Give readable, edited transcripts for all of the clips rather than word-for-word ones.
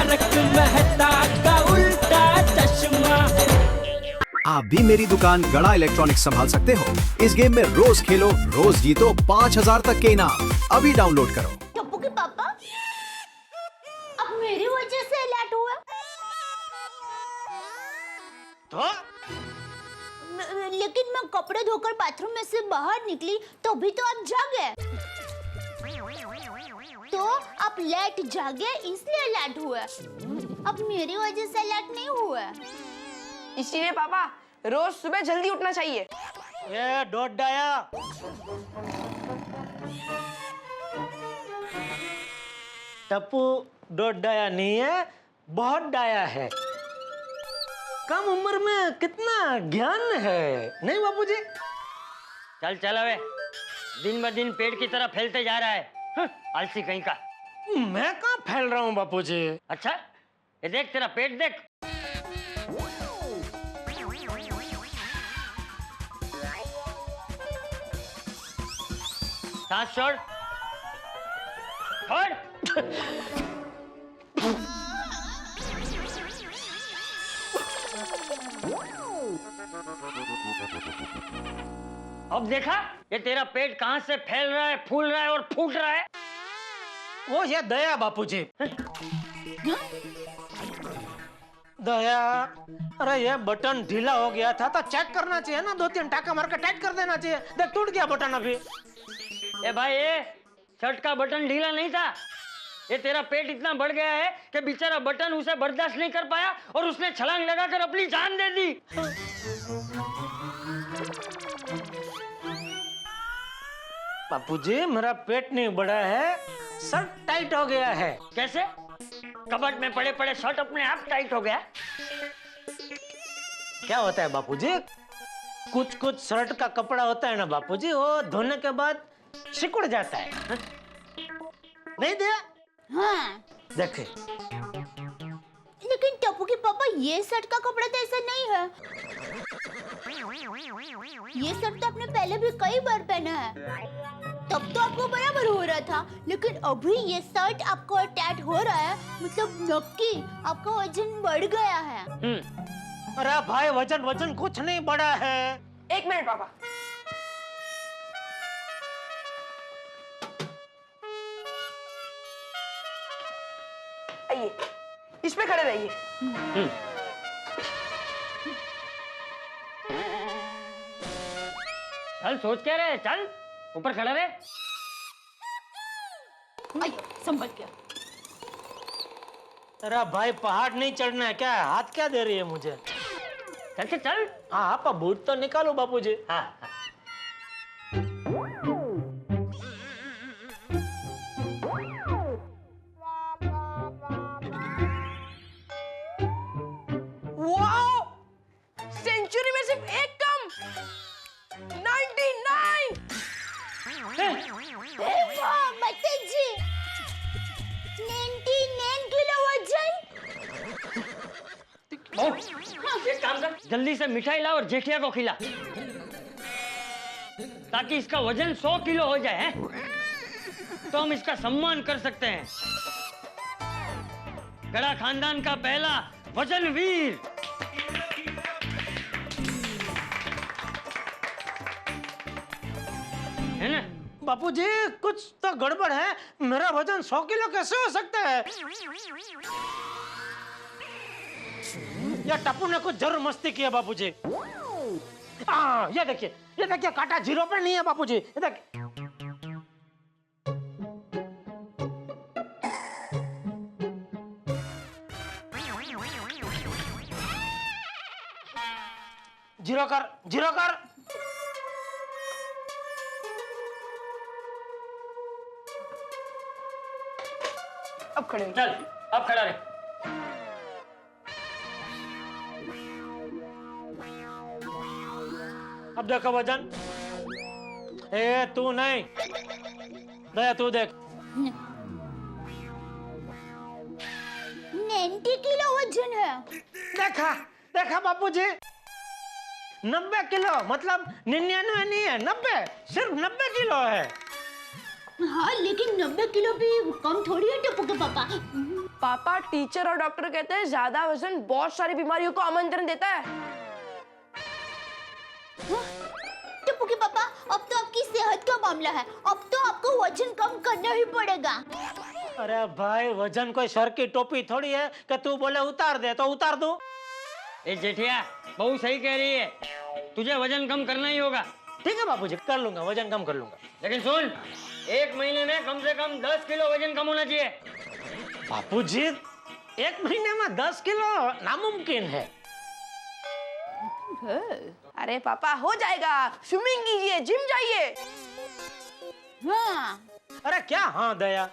तारक मेहता का उल्टा चश्मा। आप भी मेरी दुकान गड़ा इलेक्ट्रॉनिक्स संभाल सकते हो। इस गेम में रोज खेलो, रोज जीतो 5000 तक के इनाम। अभी डाउनलोड करो। टप्पू के पापा, अब मेरी वजह से लेट हुआ तो लेकिन मैं कपड़े धोकर बाथरूम में से बाहर निकली तो भी तो आप जागे। तो आप लेट जागे इसलिए लेट हुआ। अब मेरी वजह से लेट नहीं हुआ। इसीलिए पापा रोज सुबह जल्दी उठना चाहिए। ये डोट डाया, टप्पू डोट डाया नहीं है, बहुत डाया है। कम उम्र में कितना ज्ञान है, नहीं बापूजी? चल चल अबे, दिन ब दिन पेड़ की तरह फैलते जा रहा है। आलसी कहीं का। मैं कहाँ फैल रहा हूँ बापूजी? अच्छा, ये देख तेरा पेट देख। सांस छोड़, छोड़। अब देखा, ये तेरा पेट कहां से फैल रहा है, फूल रहा है और फूट रहा है। वो ये दया बापूजी। दया, अरे ये बटन ढीला हो गया था तो चेक करना चाहिए ना, 2-3 टाका मार के टाइट कर देना चाहिए। देख टूट गया बटन अभी। ए भाई, ये शर्ट का बटन ढीला नहीं था। ये तेरा पेट इतना बढ़ गया है कि बेचारा बटन उसे बर्दाश्त नहीं कर पाया और उसने छलांग लगाकर अपनी जान दे दी। बापूजी, मेरा पेट नहीं बढ़ा है, शर्ट टाइट हो गया है। कैसे? कबर्ड में पड़े पड़े शर्ट अपने आप टाइट हो गया? क्या होता है बापूजी, कुछ कुछ शर्ट का कपड़ा होता है ना बापूजी, वो धोने के बाद सिकुड़ जाता है। नहीं दिया? हाँ, देखे। लेकिन टप्पू के पापा ये शर्ट का कपड़ा तो ऐसा नहीं है। ये शर्ट तो आपने पहले भी कई बार पहना है, तब तो आपको बराबर हो रहा था, लेकिन अभी ये शर्ट आपको टाइट हो रहा है, मतलब नक्की आपका वजन बढ़ गया है। अरे भाई, वजन कुछ नहीं बढ़ा है। एक मिनट पापा। आइए, इस पे खड़े रहिए। चल, सोच क्या रहे? चल ऊपर खड़ा रहे। संभल गया। अरे भाई, पहाड़ नहीं चढ़ना है क्या? हाथ क्या दे रही है मुझे? चल चल चल। हाँ, आप बूट तो निकालो बापूजी। हाँ। वाओ! सेंचुरी में सिर्फ एक कम। 99। जी 99 किलो वजन। एक काम कर, जल्दी से मिठाई ला और जेठिया को खिला, ताकि इसका वजन 100 किलो हो जाए, हैं? तो हम इसका सम्मान कर सकते हैं। गड़ा खानदान का पहला वजन वीर। है ना? बापूजी, कुछ तो गड़बड़ है। मेरा वजन 100 किलो कैसे हो सकता है? या टप्पू ने कुछ जरूर मस्ती की है बापूजी। ये देखिए कांटा 0 पे नहीं है बापूजी। ये देखिए। जीरो कर। अब खड़े हो। चल, अब खड़ा रहे। अब देखो वजन। ए तू नहीं, दया तू देख। 90 किलो वजन है। देखा बापूजी, 90 किलो, मतलब 99 नहीं है, 90, सिर्फ 90 किलो है। हाँ, लेकिन 90 किलो भी कम थोड़ी है टप्पू के पापा। पापा, टीचर और डॉक्टर कहते हैं ज्यादा वजन बहुत सारी बीमारियों को आमंत्रण देता है। टप्पू के पापा, अब तो आपकी सेहत का मामला है, अब तो आपको वजन कम करना ही पड़ेगा। अरे भाई, वजन कोई सर की टोपी थोड़ी है कि तू बोले उतार दे तो उतार दूं। ए जेठिया, बहू सही कह रही है, तुझे वजन कम करना ही होगा। ठीक है बापूजी, कर लूंगा, वजन कम कर लूंगा। लेकिन सुन, 1 महीने में कम से कम 10 किलो वजन कम होना चाहिए। बापूजी, 1 महीने में 10 किलो नामुमकिन है। अरे पापा, हो जाएगा। स्विमिंग कीजिए, जिम जाइए। हाँ, अरे क्या हाँ दया,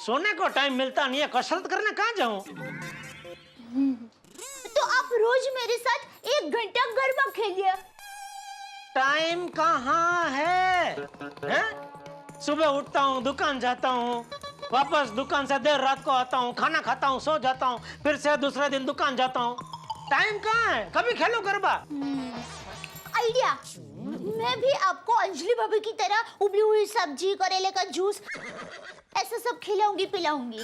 सोने को टाइम मिलता नहीं है, कसरत करने कहाँ जाऊं? तो आप रोज मेरे साथ 1 घंटा गरबा खेलिए। टाइम कहाँ है? सुबह उठता हूँ, दुकान जाता हूँ, वापस दुकान से देर रात को आता हूँ, खाना खाता हूँ, सो जाता हूँ, फिर से दूसरे दिन दुकान जाता हूँ। टाइम कहाँ है? कभी खेलो गरबा। आइडिया, मैं भी आपको अंजलि भाभी की तरह उबली हुई सब्जी, करेले का जूस, ऐसा सब खिलाऊंगी पिलाऊंगी।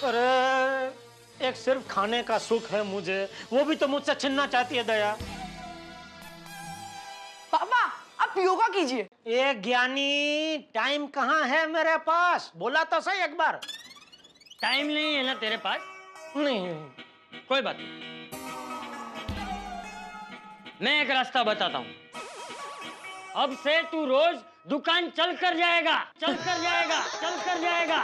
अरे एक सिर्फ खाने का सुख है मुझे, वो भी तो मुझसे छीनना चाहती है दया। पापा, आप योगा कीजिए। ये ज्ञानी, टाइम कहाँ है मेरे पास? बोला तो सही एक बार। टाइम नहीं है ना तेरे पास? नहीं। कोई बात नहीं, मैं एक रास्ता बताता हूँ। अब से तू रोज दुकान चल कर जाएगा, चल कर जाएगा, चल कर जाएगा।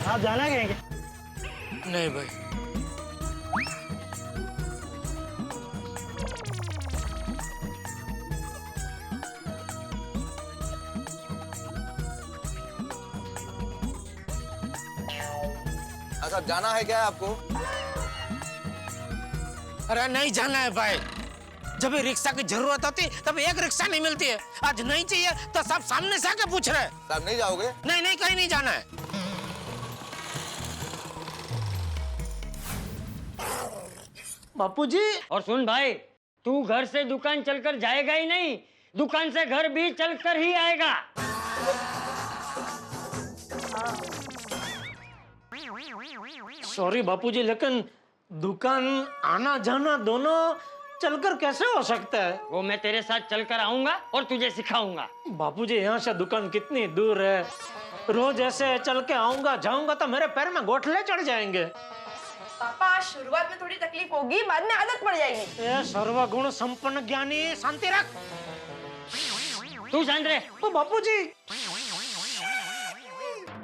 आप जाना कहेंगे? नहीं भाई, साहब जाना है क्या है आपको? अरे नहीं जाना है भाई, जब भी रिक्शा की जरूरत होती तब एक रिक्शा नहीं मिलती है। आज नहीं चाहिए तो सब सामने से आके पूछ रहे हैं। साहब नहीं जाओगे? नहीं नहीं, कहीं नहीं जाना है। बापूजी, और सुन भाई, तू घर से दुकान चलकर जाएगा ही नहीं, दुकान से घर भी चलकर ही आएगा। सॉरी बापूजी, लेकिन दुकान आना जाना दोनों चलकर कैसे हो सकता है? वो मैं तेरे साथ चलकर आऊंगा और तुझे सिखाऊंगा। बापूजी, यहाँ से दुकान कितनी दूर है? रोज ऐसे चल के आऊंगा जाऊंगा तो मेरे पैर में गोठले चढ़ जाएंगे। पापा, शुरुआत में थोड़ी तकलीफ होगी, बाद में आदत पड़ जाएगी। ए सर्वगुण संपन्न ज्ञानी, शांति रख। तू शांत रहे। ओ बापूजी,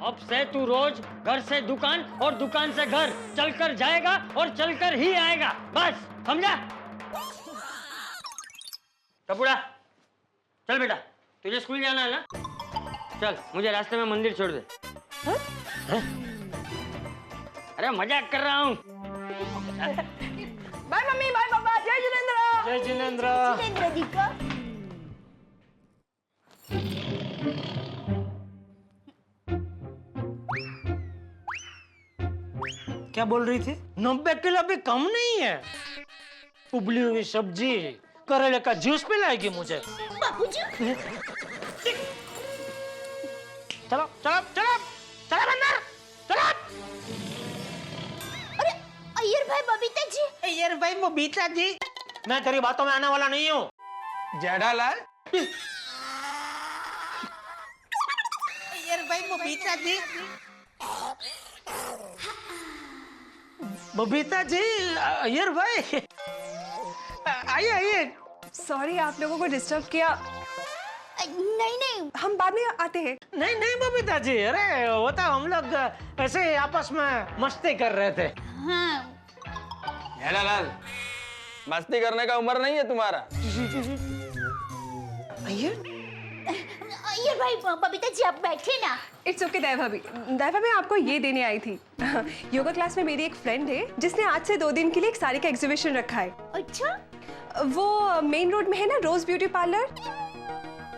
अब से तू रोज घर से दुकान और दुकान से घर चलकर जाएगा और चलकर ही आएगा, बस समझा? टपुड़ा, चल बेटा, तुझे स्कूल जाना है ना? चल, मुझे रास्ते में मंदिर छोड़ दे। अरे मजाक कर रहा हूँ। बाय मम्मी, बाय पापा, जय जिनेंद्र। जय जिनेंद्र। जिनेंद्र जी का क्या बोल रही थी? 90 किलो भी कम नहीं है। उबली हुई सब्जी, करेले का जूस पिलाएगी मुझे। बापूजी, चलो चलो चलो चलो अंदर, चलो। अरे अय्यर भाई, बबीता जी। अय्यर भाई, बबीता जी, मैं तेरी बातों में आने वाला नहीं हूँ। जेठालाल, अय्यर भाई, बबीता जी। बबीता जी, अय्यर भाई, आइए आइए। सॉरी आप लोगों को डिस्टर्ब किया। नहीं नहीं, हम बाद में आते हैं। नहीं नहीं बबीता जी, अरे वो तो हम लोग ऐसे आपस में मस्ती कर रहे थे। हाँ, जेठालाल, मस्ती करने का उम्र नहीं है तुम्हारा। अय्यर भाई, बबीता जी आप बैठे ना। इट्स ओके दया भाभी। दया भाभी आपको ये देने आई थी। योगा क्लास में मेरी एक फ्रेंड है जिसने आज से 2 दिन के लिए एक साड़ी का एग्जीबिशन रखा है। अच्छा, वो मेन रोड में है ना, रोज ब्यूटी पार्लर,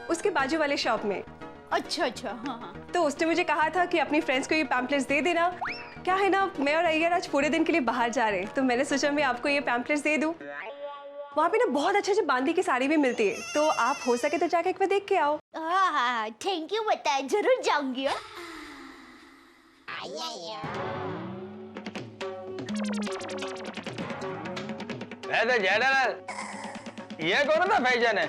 उसके बाजू वाले शॉप में। अच्छा अच्छा, हाँ हाँ। तो उसने मुझे कहा था कि अपनी फ्रेंड्स को ये पैम्पलेट्स दे देना। क्या है ना, मैं और अय्यर आज पूरे दिन के लिए बाहर जा रहे हैं, तो मैंने सोचा मैं आपको ये पैम्पलेट्स दे दूं। वहाँ पे ना बहुत अच्छे बांदी की साड़ी भी मिलती है, तो आप हो सके तो जाके एक बार देख के आओ। हाँ हाँ, थैंक यू, बताया, जरूर जाऊंगी। वैसे जेठालाल, ये कौन सा फैशन है?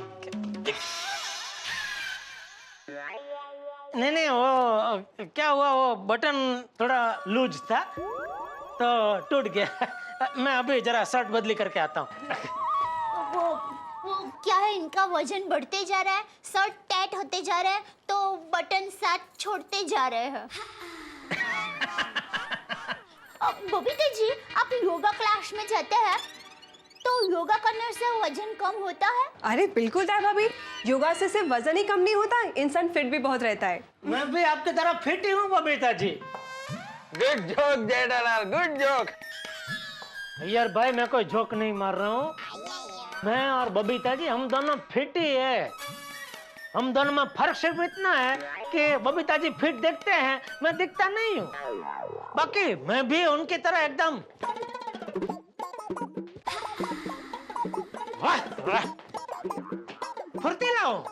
नहीं, वो क्या हुआ, वो बटन थोड़ा लूज था तो टूट गया। मैं अभी जरा शर्ट बदली करके आता हूँ। वो क्या है, इनका वजन बढ़ते जा रहा है, शर्ट टाइट होते जा रहा है, तो बटन साथ छोड़ते जा रहे हैं। बबीता जी, आप योगा क्लास में जाते हैं, तो योगा करने से वजन कम होता है? अरे बिल्कुल दया भाभी, योगा से सिर्फ वजन ही कम नहीं होता, इंसान फिट भी बहुत रहता है। मैं भी आपकी तरह फिट ही हूँ Babita ji. Good joke Jethalal, good joke. यार भाई, मैं कोई जोक नहीं मार रहा हूँ। मैं और बबीता जी हम दोनों फिट ही है। हम दोनों में फर्क सिर्फ इतना है कि बबीता जी फिट दिखते हैं, मैं दिखता नहीं हूँ। बाकी मैं भी उनकी तरह एकदम फुर्तीला हूँ।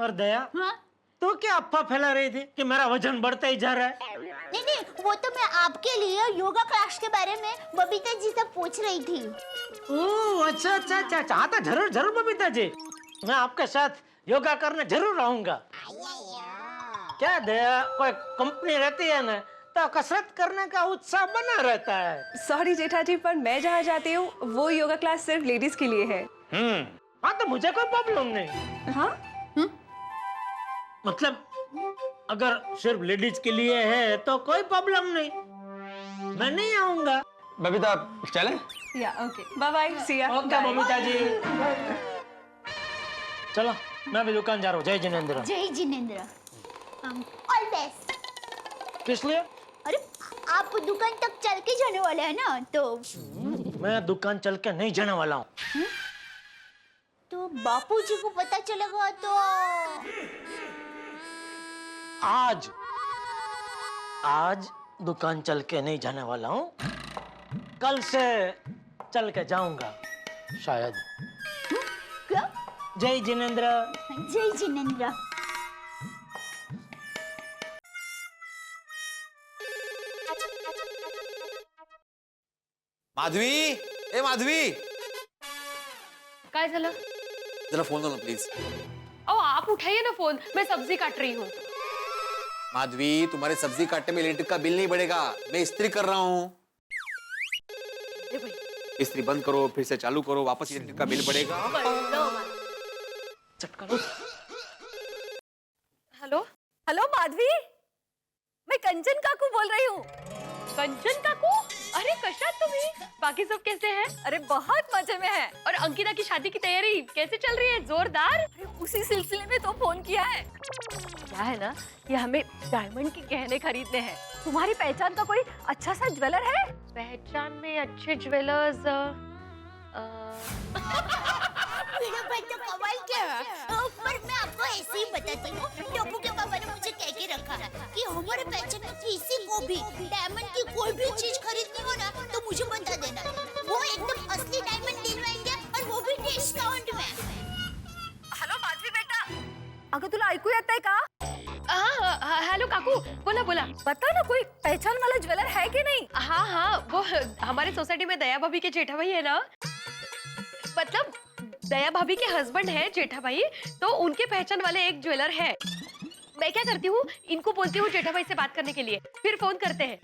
और दया, हाँ? तो क्या अफवाह फैला रही थी कि मेरा वजन बढ़ता ही जा रहा है? नहीं, वो तो मैं आपके लिए योगा क्लास के बारे में बबीता जी से पूछ रही थी। ओह, अच्छा अच्छा अच्छा अच्छा, हाँ तो जरूर जरूर बबीता जी, मैं आपके साथ योगा करने जरूर आऊंगा। क्या दया, कोई कंपनी रहती है ना, तो कसरत करने का उत्साह बना रहता है। सॉरी जेठा जी, पर मैं जहाँ जाती हूँ वो योगा क्लास सिर्फ लेडीज के लिए है। हाँ तो मुझे कोई प्रॉब्लम नहीं। हाँ, मतलब अगर सिर्फ लेडीज के लिए है तो कोई प्रॉब्लम नहीं, मैं नहीं आऊंगा। बबीता, चलें? या ओके, बाय बाय, सी या। ओके बबीता जी, चलो मैं भी दुकान जा रहा हूँ। जय जिनेंद्र। जय जिनेंद्र। All best. किस लिए? अरे आप दुकान तक चल के जाने वाले हैं ना, तो मैं दुकान चल के नहीं जाने वाला हूँ। तो बापूजी को पता चलेगा तो आज दुकान चल के नहीं जाने वाला हूँ, कल से चल के जाऊंगा शायद। क्या? जय जिनेंद्र। जय जिनेंद्र। माधवी, ए माधवी, काय झालं? जरा फोन करो प्लीज। ओ आप उठाइए ना फोन, मैं सब्जी काट रही हूँ। माधवी, तुम्हारे सब्जी काटने में इलेक्ट्रिक का बिल नहीं बढ़ेगा, मैं इस्त्री कर रहा हूँ। इस्त्री बंद करो, फिर से चालू करो, वापस इलेक्ट्रिक का बिल बढ़ेगा। हेलो हेलो माधवी, मैं कंचन काकू बोल रही हूँ। कंचन काकू, अरे कशा तुम्ही? बाकी सब कैसे हैं? अरे बहुत मजे में है। और अंकिता की शादी की तैयारी कैसे चल रही है? जोरदार। अरे उसी सिलसिले में तो फोन किया है। क्या है ना, ये हमें डायमंड के गहने खरीदने हैं। तुम्हारी पहचान का कोई अच्छा सा ज्वेलर है? पहचान में अच्छे ज्वेलर्स मेरा भाई तो कमाल क्या है। पर मैं आपको ऐसे ही बताती हूँ, टोपू के पापा ने मुझे कह के रखा है कि हमारे पहचान में किसी को भी डायमंड की कोई भी चीज खरीदनी हो ना, तो मुझे बता देना, वो एकदम असली डायमंड दिलवाएंगे, और वो भी डिस्काउंट में। हेलो माधवी बेटा, अगं तुला ऐकू येत आहे का? हेलो काकू, बोला बोला। बता ना, कोई पहचान वाला ज्वेलर है कि नहीं? हाँ हाँ, वो हमारे सोसाइटी में दया भाभी के जेठा भाई है ना, मतलब दया भाभी के हस्बैंड है जेठा भाई, तो उनके पहचान वाले एक ज्वेलर है। मैं क्या करती हूँ, इनको बोलती हूँ जेठा भाई से बात करने के लिए, फिर फोन करते हैं।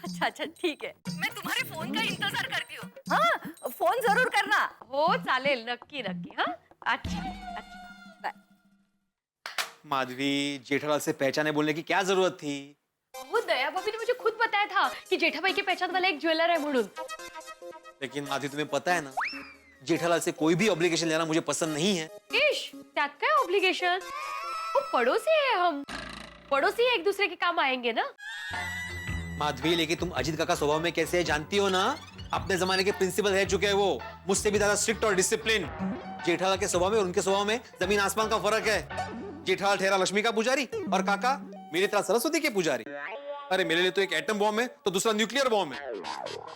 अच्छा अच्छा ठीक है, मैं तुम्हारे फोन का इंतजार करती हूँ। हाँ, फोन जरूर करना। हो चालेल, नक्की नक्की। हाँ अच्छा अच्छा, बाय। माधवी, जेठालाल से पहचाने बोलने की क्या जरूरत थी? वो दया भाभी ने मुझे खुद बताया था कि जेठा भाई के पहचान वाला एक ज्वेलर है म्हणून। लेकिन माधवी, तुम्हें पता है ना, जेठालाल से कोई भी ऑब्लिगेशन लेना मुझे पसंद नहीं है। इश, त्यात काय ऑब्लिगेशन? वो पड़ोसी है, हम पड़ोसी एक दूसरे के काम आएंगे ना। माधवी, लेकिन तुम अजीत काका स्वभाव में कैसे है जानती हो ना, अपने जमाने के प्रिंसिपल रह चुके हैं वो, मुझसे भी ज्यादा स्ट्रिक्ट और डिसिप्लिन। जेठालाल के स्वभाव में और उनके स्वभाव में जमीन आसमान का फर्क है। जेठालाल ठहरा लक्ष्मी का पुजारी और काका मेरी तरह सरस्वती के पुजारी। अरे मेरे लिए तो एक एटम बॉम्ब है तो दूसरा न्यूक्लियर बॉम्ब है।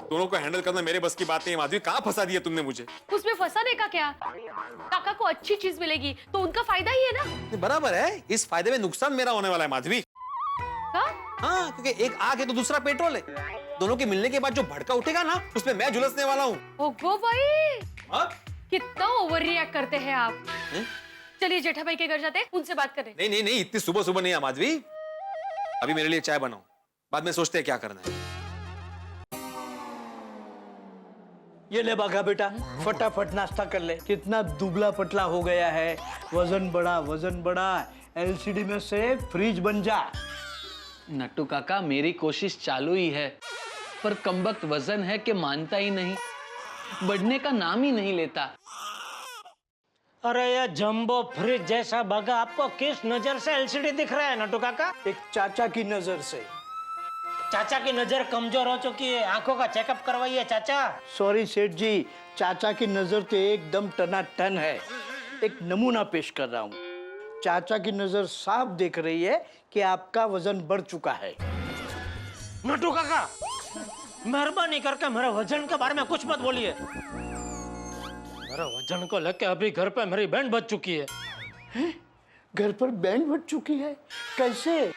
दोनों को हैंडल करना मेरे बस की बात नहीं है। माधवी, कहाँ फंसा दिया तुमने मुझे? उसमें फंसाने का क्या? काका को अच्छी चीज मिलेगी तो उनका फायदा ही है ना। बराबर है, इस फायदे में नुकसान मेरा होने वाला है माधवी। हाँ, क्योंकि एक आग है तो दूसरा पेट्रोल है। दोनों के मिलने के बाद जो भड़का उठेगा ना, उसमें मैं झुलसने वाला हूँ। ओगो भाई, हाँ? कितना ओवर रिएक्ट करते हैं आप। चलिए जेठा भाई के घर जाते हैं, उनसे बात करें। नहीं नहीं नहीं, इतनी सुबह सुबह नहीं है माधवी। अभी मेरे लिए चाय बनाओ, बाद में सोचते हैं क्या करना है। ये ले बाघा बेटा, फटाफट नाश्ता कर ले। कितना दुबला पतला हो गया है, वजन बढ़ा। एलसीडी में से फ्रिज बन जा। नट्टू काका, मेरी कोशिश चालू ही है, पर कमबख्त वजन है कि मानता ही नहीं, बढ़ने का नाम ही नहीं लेता। अरे ये जंबो फ्रिज जैसा बाघा आपको किस नजर से एलसीडी दिख रहा है नट्टू काका? एक चाचा की नजर से। चाचा की नजर कमजोर हो चुकी है, आंखों का चेकअप करवाइए चाचा। सॉरी सेठ जी, चाचा की नजर तो एकदम टनाटन है। एक नमूना पेश कर रहा हूँ। चाचा की नजर साफ देख रही है कि आपका वजन बढ़ चुका है। नट्टू काका, मेहरबानी करके मेरे वजन के बारे में कुछ मत बोलिए। मेरे वजन को लेके अभी घर पे मेरी बैंड बज चुकी है। घर पर बैंड बज चुकी है? कैसे?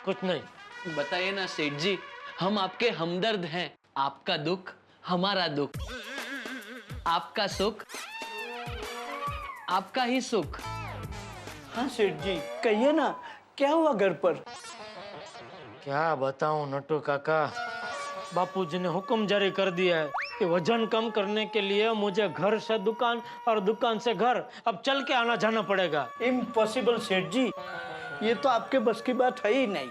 कुछ नहीं। बताइए ना सेठ जी, हम आपके हमदर्द हैं। आपका दुख हमारा दुख, आपका सुख आपका ही सुख। हाँ सेठ जी, कहिए ना, क्या हुआ घर पर? क्या बताऊं नट्टू काका, बापूजी ने हुक्म जारी कर दिया है कि वजन कम करने के लिए मुझे घर से दुकान और दुकान से घर अब चल के आना जाना पड़ेगा। इम्पॉसिबल सेठ जी, ये तो आपके बस की बात है ही नहीं।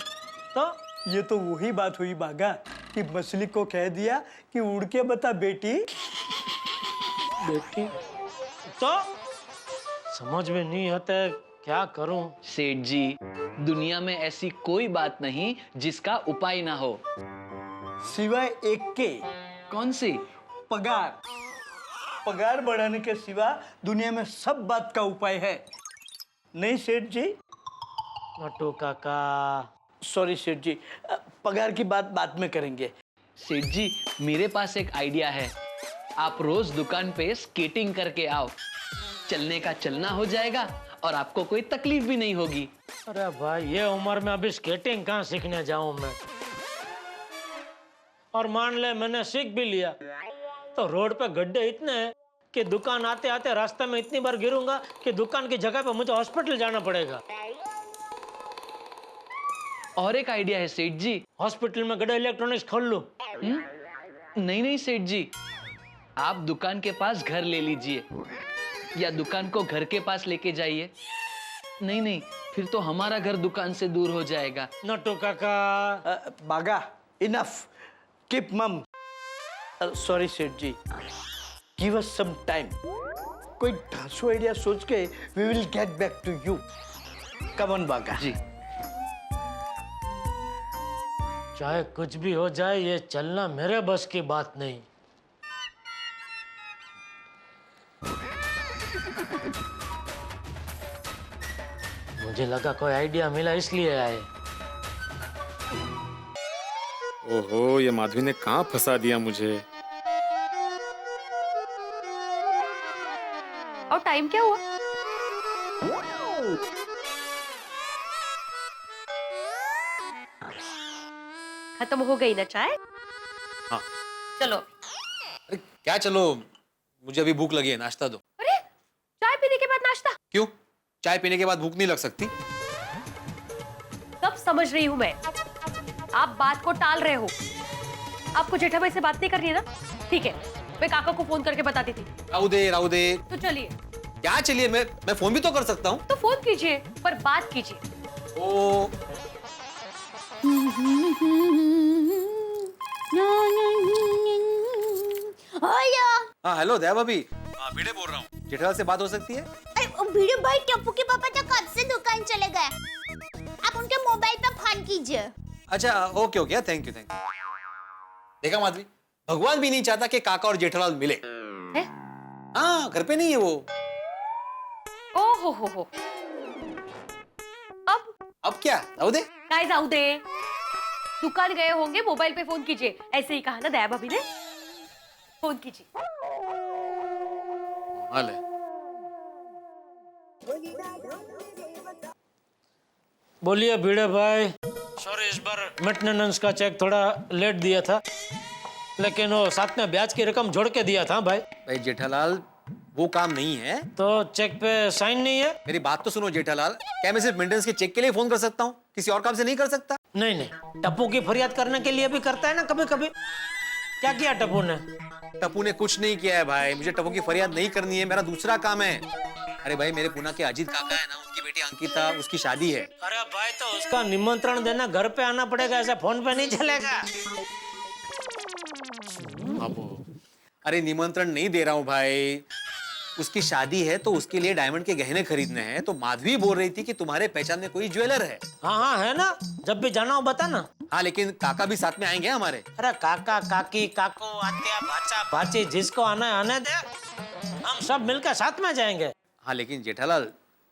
तो ये तो वही बात हुई बागा कि मछली को कह दिया कि उड़ के बता बेटी। बेटी तो समझ में नहीं आता, क्या करूं? सेठ जी, दुनिया में ऐसी कोई बात नहीं जिसका उपाय ना हो। सिवाय एक के। कौन सी? पगार। पगार बढ़ाने के सिवा दुनिया में सब बात का उपाय है, नहीं सेठ जी? नट्टू काका, सॉरी सेठ जी, पगार की बात बाद में करेंगे। सेठ जी, मेरे पास एक आइडिया है। आप रोज दुकान पे स्केटिंग करके आओ, चलने का चलना हो जाएगा और आपको कोई तकलीफ भी नहीं होगी। अरे भाई, ये उम्र में अभी स्केटिंग कहाँ सीखने जाऊं मैं? और मान ले मैंने सीख भी लिया तो रोड पे गड्ढे इतने हैं कि दुकान आते आते रास्ते में इतनी बार गिरूंगा कि दुकान की जगह पे मुझे हॉस्पिटल जाना पड़ेगा। और एक आइडिया है सेठ जी। हॉस्पिटल में गड्ढा इलेक्ट्रॉनिक्स खोल लूं? नहीं नहीं सेठ जी, आप दुकान के पास घर ले लीजिए या दुकान को घर के पास लेके जाइए। नहीं नहीं, फिर तो हमारा घर दुकान से दूर हो जाएगा। नट्टू काका, बागा, इनफ, कीप मम। सॉरी सेठ जी, गिव अस सम टाइम। कोई ढांसू आइडिया सोच के we will get back to you. Come on Bagha ji. चाहे कुछ भी हो जाए, ये चलना मेरे बस की बात नहीं। मुझे लगा कोई आइडिया मिला इसलिए आए। ओहो, ये माधवी ने कहाँ फंसा दिया मुझे। और टाइम क्या हुआ? खत्म हो गई ना चाय? हाँ। चलो। अरे क्या चलो, मुझे अभी भूख लगी है, नाश्ता दो। अरे, चाय पीने के बाद नाश्ता? क्यों? चाय पीने के बाद भूख नहीं लग सकती? सब समझ रही हूँ मैं, आप बात को टाल रहे हो। आपको जेठा भाई से बात नहीं करनी है ना? ठीक है, मैं काका को फोन करके बताती थी। राहु दे। तो चलिए। क्या चलिए? मैं फोन भी तो कर सकता हूँ। तो फोन कीजिए, पर बात कीजिए। ओ हाँ, हेलो दया भाभी। हाँ, भिड़े बोल रहा हूँ। जेठालाल से बात हो सकती है? अरे भिड़े भाई, टप्पू के पापा तो कब से दुकान चले गए। आप उनके मोबाइल पे फोन कीजिए। अच्छा, ओके, थैंक यू। देखा माधवी, भगवान भी नहीं चाहता कि काका और जेठालाल मिले। हाँ, घर पे नहीं है वो। हो। अब क्या जाऊ दे? काय जाऊ दे, दुकान गए होंगे, मोबाइल पे फोन कीजिए, ऐसे ही कहा ना दया भाभी ने। फोन कीजिए। हाल है। बोलिए भिड़े भाई, सॉरी इस बार मेंटेनेंस का चेक थोड़ा लेट दिया था, लेकिन वो साथ में ब्याज की रकम जोड़ के दिया था भाई। भाई जेठालाल, वो काम नहीं है। तो चेक पे साइन नहीं है? मेरी बात तो सुनो जेठालाल, क्या मैं सिर्फ मेंटेनेंस के चेक के लिए फोन कर सकता हूँ, किसी और काम से नहीं कर सकता? नहीं नहीं, टप्पू की फरियाद करने के लिए भी करता है ना कभी कभी। क्या किया टप्पू ने? टप्पू ने कुछ नहीं किया है भाई, मुझे टप्पू की फरियाद नहीं करनी है, मेरा दूसरा काम है। अरे भाई, मेरे पुणे के अजीत काका है ना, उनकी बेटी अंकिता, उसकी शादी है। अरे भाई, तो उसका निमंत्रण देना घर पे आना पड़ेगा, ऐसा फोन पे नहीं चलेगा। अरे निमंत्रण नहीं दे रहा हूँ भाई, उसकी शादी है तो उसके लिए डायमंड के गहने खरीदने हैं, तो माधवी बोल रही थी कि तुम्हारे पहचान में कोई ज्वेलर है। हाँ हाँ है ना, जब भी जाना हो बता ना। हाँ, लेकिन काका भी साथ में आएंगे हमारे। अरे काका काकी काको आत्या भाचा भाची जिसको आना है आने दे, हम सब मिलकर साथ में जाएंगे। हाँ लेकिन जेठालाल,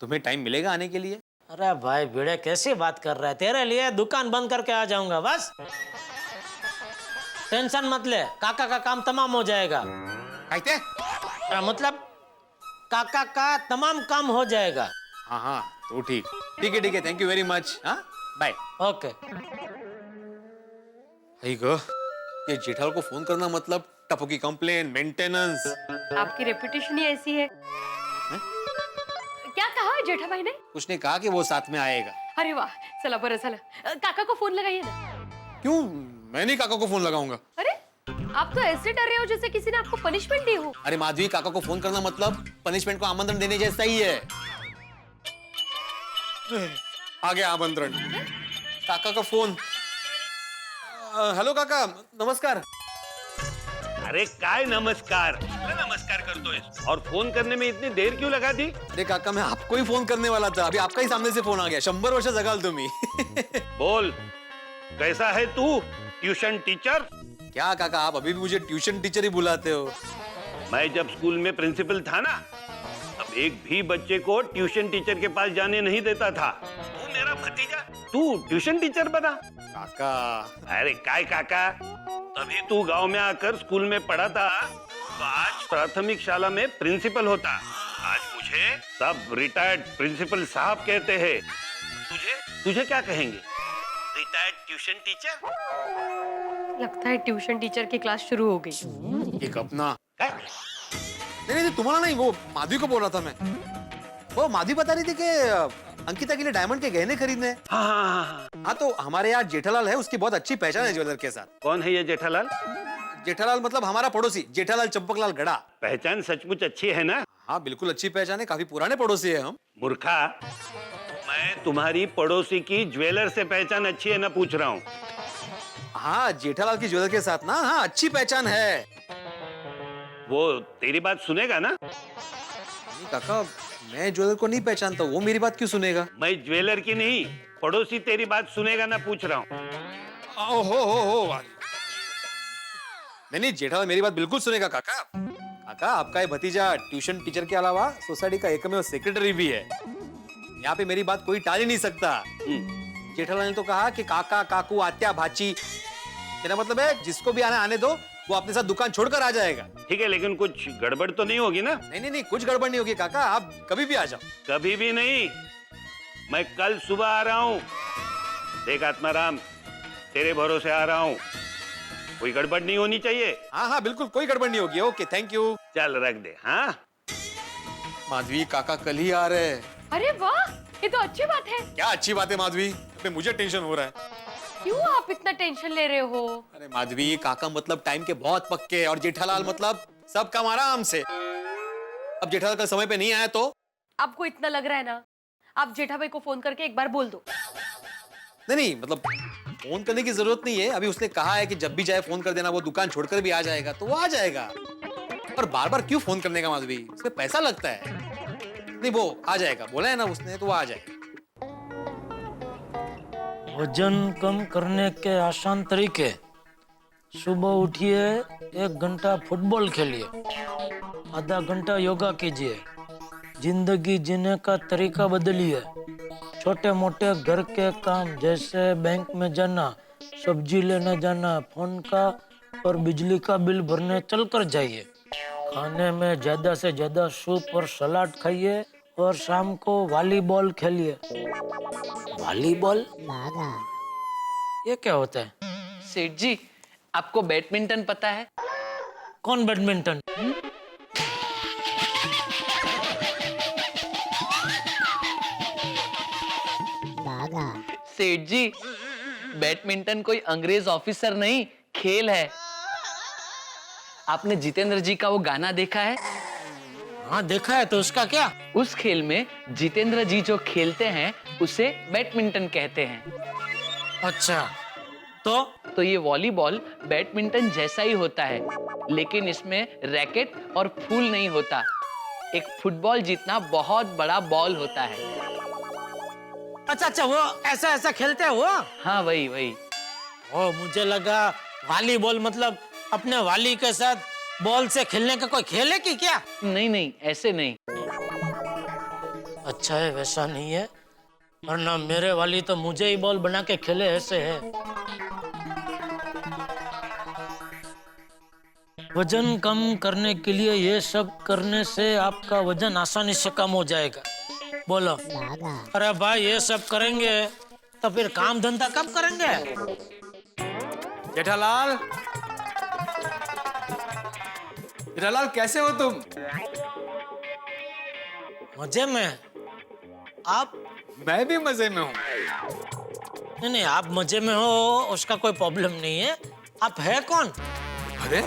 तुम्हें टाइम मिलेगा आने के लिए? अरे भाई भिड़े, कैसी बात कर रहा है, तेरे लिए दुकान बंद करके आ जाऊंगा, बस टेंशन मत ले, काका का काम तमाम हो जाएगा। मतलब काका का तमाम काम हो जाएगा। हाँ हाँ, तो ठीक है, थैंक यू वेरी मच। हाँ बाय। ओके। ये जेठालाल को फोन करना मतलब टप्पू की कंप्लेन, मेंटेनेंस। आपकी रेपुटेशन ही ऐसी है। क्या कहा जेठा भाई ने? उसने कहा कि वो साथ में आएगा। अरे वाह, चला बरं चला, काका को फोन लगाइए ना। क्यों? मैं नहीं काका को फोन लगाऊंगा। अरे आप तो ऐसे डर रहे हो जैसे किसी ने आपको पनिशमेंट दी हो। अरे माधवी, काका को फोन करना मतलब पनिशमेंट को आमंत्रण देने जैसा ही है। आ गया आमंत्रण, काका का फोन। हेलो काका, नमस्कार। अरे काय नमस्कार नमस्कार करतोय, और फोन करने में इतनी देर क्यों लगा दी? अरे काका, मैं आपको ही फोन करने वाला था, अभी आपका ही सामने से फोन आ गया। 100 वर्ष जगाल तुम्ही। बोल, कैसा है तू ट्यूशन टीचर? क्या काका, आप अभी भी मुझे ट्यूशन टीचर ही बुलाते हो? मैं जब स्कूल में प्रिंसिपल था ना, अब एक भी बच्चे को ट्यूशन टीचर के पास जाने नहीं देता था। तू मेरा भतीजा, तू ट्यूशन टीचर बना? काका, अरे काय काका, तभी तू गांव में आकर स्कूल में पढ़ा था, तो आज प्राथमिक शाला में प्रिंसिपल होता। आज मुझे सब रिटायर्ड प्रिंसिपल साहब कहते हैं। तुझे क्या कहेंगे? Retired tuition teacher? लगता है ट्यूशन टीचर की क्लास शुरू हो गई। एक अपना नहीं, तुम्हारा नहीं, वो माधवी को बोल रहा था मैं। वो माधवी बता रही थी कि अंकिता के लिए डायमंड के गहने खरीदने। हाँ, तो हमारे यहाँ जेठालाल है, उसकी बहुत अच्छी पहचान है ज्वेलर के साथ। कौन है ये जेठालाल? जेठालाल मतलब हमारा पड़ोसी जेठालाल चंपकलाल गड़ा। पहचान सचमुच अच्छी है ना? हाँ बिल्कुल अच्छी पहचान है, काफी पुराने पड़ोसी है हम। मूर्खा, मैं तुम्हारी पड़ोसी की ज्वेलर से पहचान अच्छी है ना पूछ रहा हूँ। हाँ, जेठालाल की ज्वेलर के साथ ना, हाँ अच्छी पहचान है। वो तेरी बात सुनेगा ना? नहीं काका, मैं ज्वेलर को नहीं पहचानता, वो मेरी बात क्यों सुनेगा? मैं ज्वेलर की नहीं, पड़ोसी तेरी बात सुनेगा ना पूछ रहा हूँ। हो नहीं, जेठालाल मेरी बात बिल्कुल सुनेगा काका। काका, आपका ये भतीजा ट्यूशन टीचर के अलावा सोसाइटी का एकमेव सेक्रेटरी भी है। यहाँ पे मेरी बात कोई टाल ही नहीं सकता। जेठालाल ने तो कहा कि काका काकू आत्या भाची, मेरा मतलब है जिसको भी आने दो, वो अपने साथ दुकान छोड़कर आ जाएगा। ठीक है, लेकिन कुछ गड़बड़ तो नहीं होगी ना? नहीं, कुछ गड़बड़ नहीं होगी काका, आप कभी भी आ जाओ। कभी भी नहीं, मैं कल सुबह आ रहा हूँ। देख आत्माराम, तेरे भरोसे आ रहा हूँ, कोई गड़बड़ नहीं होनी चाहिए। हाँ बिल्कुल, कोई गड़बड़ नहीं होगी। Okay, thank you. चल रख दे। हाँ माधवी, काका कल ही आ रहे हैं। अरे वाह, ये तो अच्छी बात है। क्या अच्छी बात है माधवी? मुझे टेंशन हो रहा है। क्यों आप इतना टेंशन ले रहे हो? अरे माधवी, काका मतलब टाइम के बहुत पक्के, और जेठालाल मतलब सब काम आराम से। अब जेठालाल का समय पे नहीं आया तो? आपको इतना लग रहा है ना, आप जेठा भाई को फोन करके एक बार बोल दो। नहीं, मतलब फोन करने की जरूरत नहीं है। अभी उसने कहा है कि जब भी जाए फोन कर देना, वो दुकान छोड़कर भी आ जाएगा, तो वो आ जाएगा। और बार बार क्यों फोन करने का माधवी? इसमें पैसा लगता है। नहीं, वो आ जाएगा, बोला है ना उसने, तो वो आ जाएगा। वजन कम करने के आसान तरीके: सुबह उठिए, 1 घंटा फुटबॉल खेलिए, आधा घंटा योगा कीजिए, जिंदगी जीने का तरीका बदली है। छोटे मोटे घर के काम जैसे बैंक में जाना, सब्जी लेने जाना, फोन का और बिजली का बिल भरने चल कर जाइए। खाने में ज्यादा से ज्यादा सूप और सलाद खाइए और शाम को वॉलीबॉल खेलिए। वॉलीबॉल? ये क्या होता है? सेठ जी, आपको बैडमिंटन पता है? कौन बैडमिंटन? सेठ जी, बैडमिंटन कोई अंग्रेज ऑफिसर नहीं, खेल है। आपने जितेंद्र जी का वो गाना देखा है? हाँ देखा है, तो उसका क्या? उस खेल में जितेंद्र जी जो खेलते हैं उसे बैडमिंटन कहते हैं। अच्छा, तो ये वॉलीबॉल बैडमिंटन जैसा ही होता है, लेकिन इसमें रैकेट और फूल नहीं होता। एक फुटबॉल जितना बहुत बड़ा बॉल होता है। अच्छा, वो ऐसा ऐसा खेलते हैं वो? हाँ, वही। ओ, मुझे लगा वॉलीबॉल मतलब अपने वाली के साथ बॉल से खेलने का कोई खेल है कि क्या? नहीं, ऐसे नहीं। अच्छा है, वैसा नहीं है, वरना मेरे वाली तो मुझे ही बॉल बना के खेले ऐसे है। वजन कम करने के लिए ये सब करने से आपका वजन आसानी से कम हो जाएगा। बोलो। अरे भाई, ये सब करेंगे तो फिर काम धंधा कब करेंगे? जेठालाल, जेठालाल कैसे हो तुम? मजे में? आप? मैं भी मजे में हूँ। नहीं, आप मजे में हो उसका कोई प्रॉब्लम नहीं है। आप है कौन? अरे,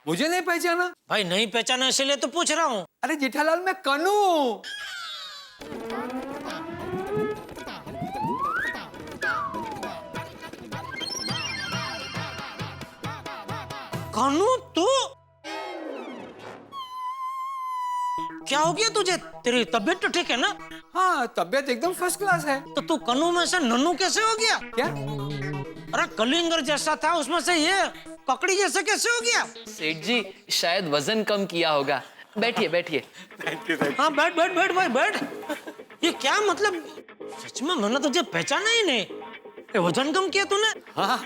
मुझे नहीं पहचाना? भाई नहीं पहचाना इसलिए तो पूछ रहा हूँ। अरे जेठालाल, मैं कन्नू हूँ। कन्नू, तू? क्या हो गया तुझे? तेरी तबीयत तो ठीक है ना? हाँ, तबीयत एकदम फर्स्ट क्लास है। तो तू कन्नू में से नन्नू कैसे हो गया? क्या? अरे कलिंगर जैसा था, उसमें से ये ककड़ी जैसे कैसे हो गया? सेठ जी, शायद वजन कम किया होगा। बैठिए। हाँ, बैठ भाई, बैठ। ये क्या मतलब? सच में मैंने तुझे पहचाना ही नहीं। ये वजन कम किया तूने? हाँ।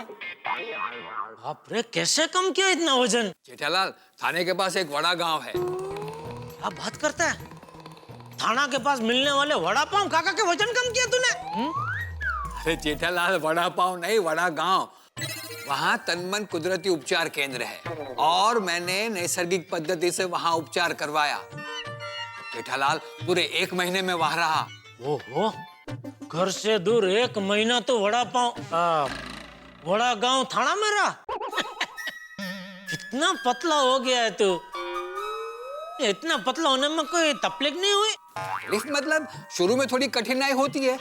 बाप रे, कैसे कम किया इतना वजन? जेठालाल, थाने के पास एक बड़ा गांव है। आप बात करते हैं? थाना के पास मिलने वाले वड़ा पाव काका के वजन कम किया तूने? अरे जेठालाल, वड़ा पाव नहीं, वड़ा गांव। वहाँ तनमन कुदरती उपचार केंद्र है और मैंने नैसर्गिक पद्धति से वहाँ उपचार करवाया। जेठालाल, पूरे 1 महीने में वहाँ रहा। ओहो, घर से दूर 1 महीना तो वड़ा वड़ा गांव थाना में रहा। कितना पतला हो गया है तू। इतना पतला होने में कोई तकलीफ नहीं हुई? तकलीफ मतलब शुरू में थोड़ी कठिनाई होती है,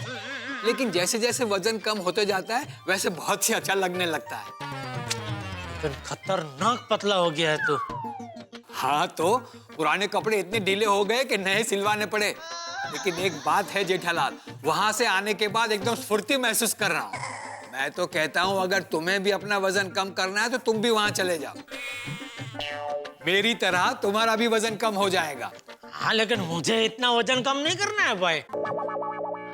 लेकिन जैसे जैसे वजन कम होते जाता है वैसे बहुत ही अच्छा लगने लगता है। लेकिन खतरनाक पतला हो गया है तू। हाँ, तो पुराने कपड़े इतने ढीले हो गए कि नए सिलवाने पड़े। लेकिन एक बात है जेठालाल, वहां से आने के बाद एकदम स्फूर्ति महसूस कर रहा हूँ। मैं तो कहता हूँ अगर तुम्हें भी अपना वजन कम करना है तो तुम भी वहां चले जाओ। मेरी तरह तुम्हारा भी वजन कम हो जाएगा। हाँ, लेकिन मुझे इतना वजन कम नहीं करना है भाई।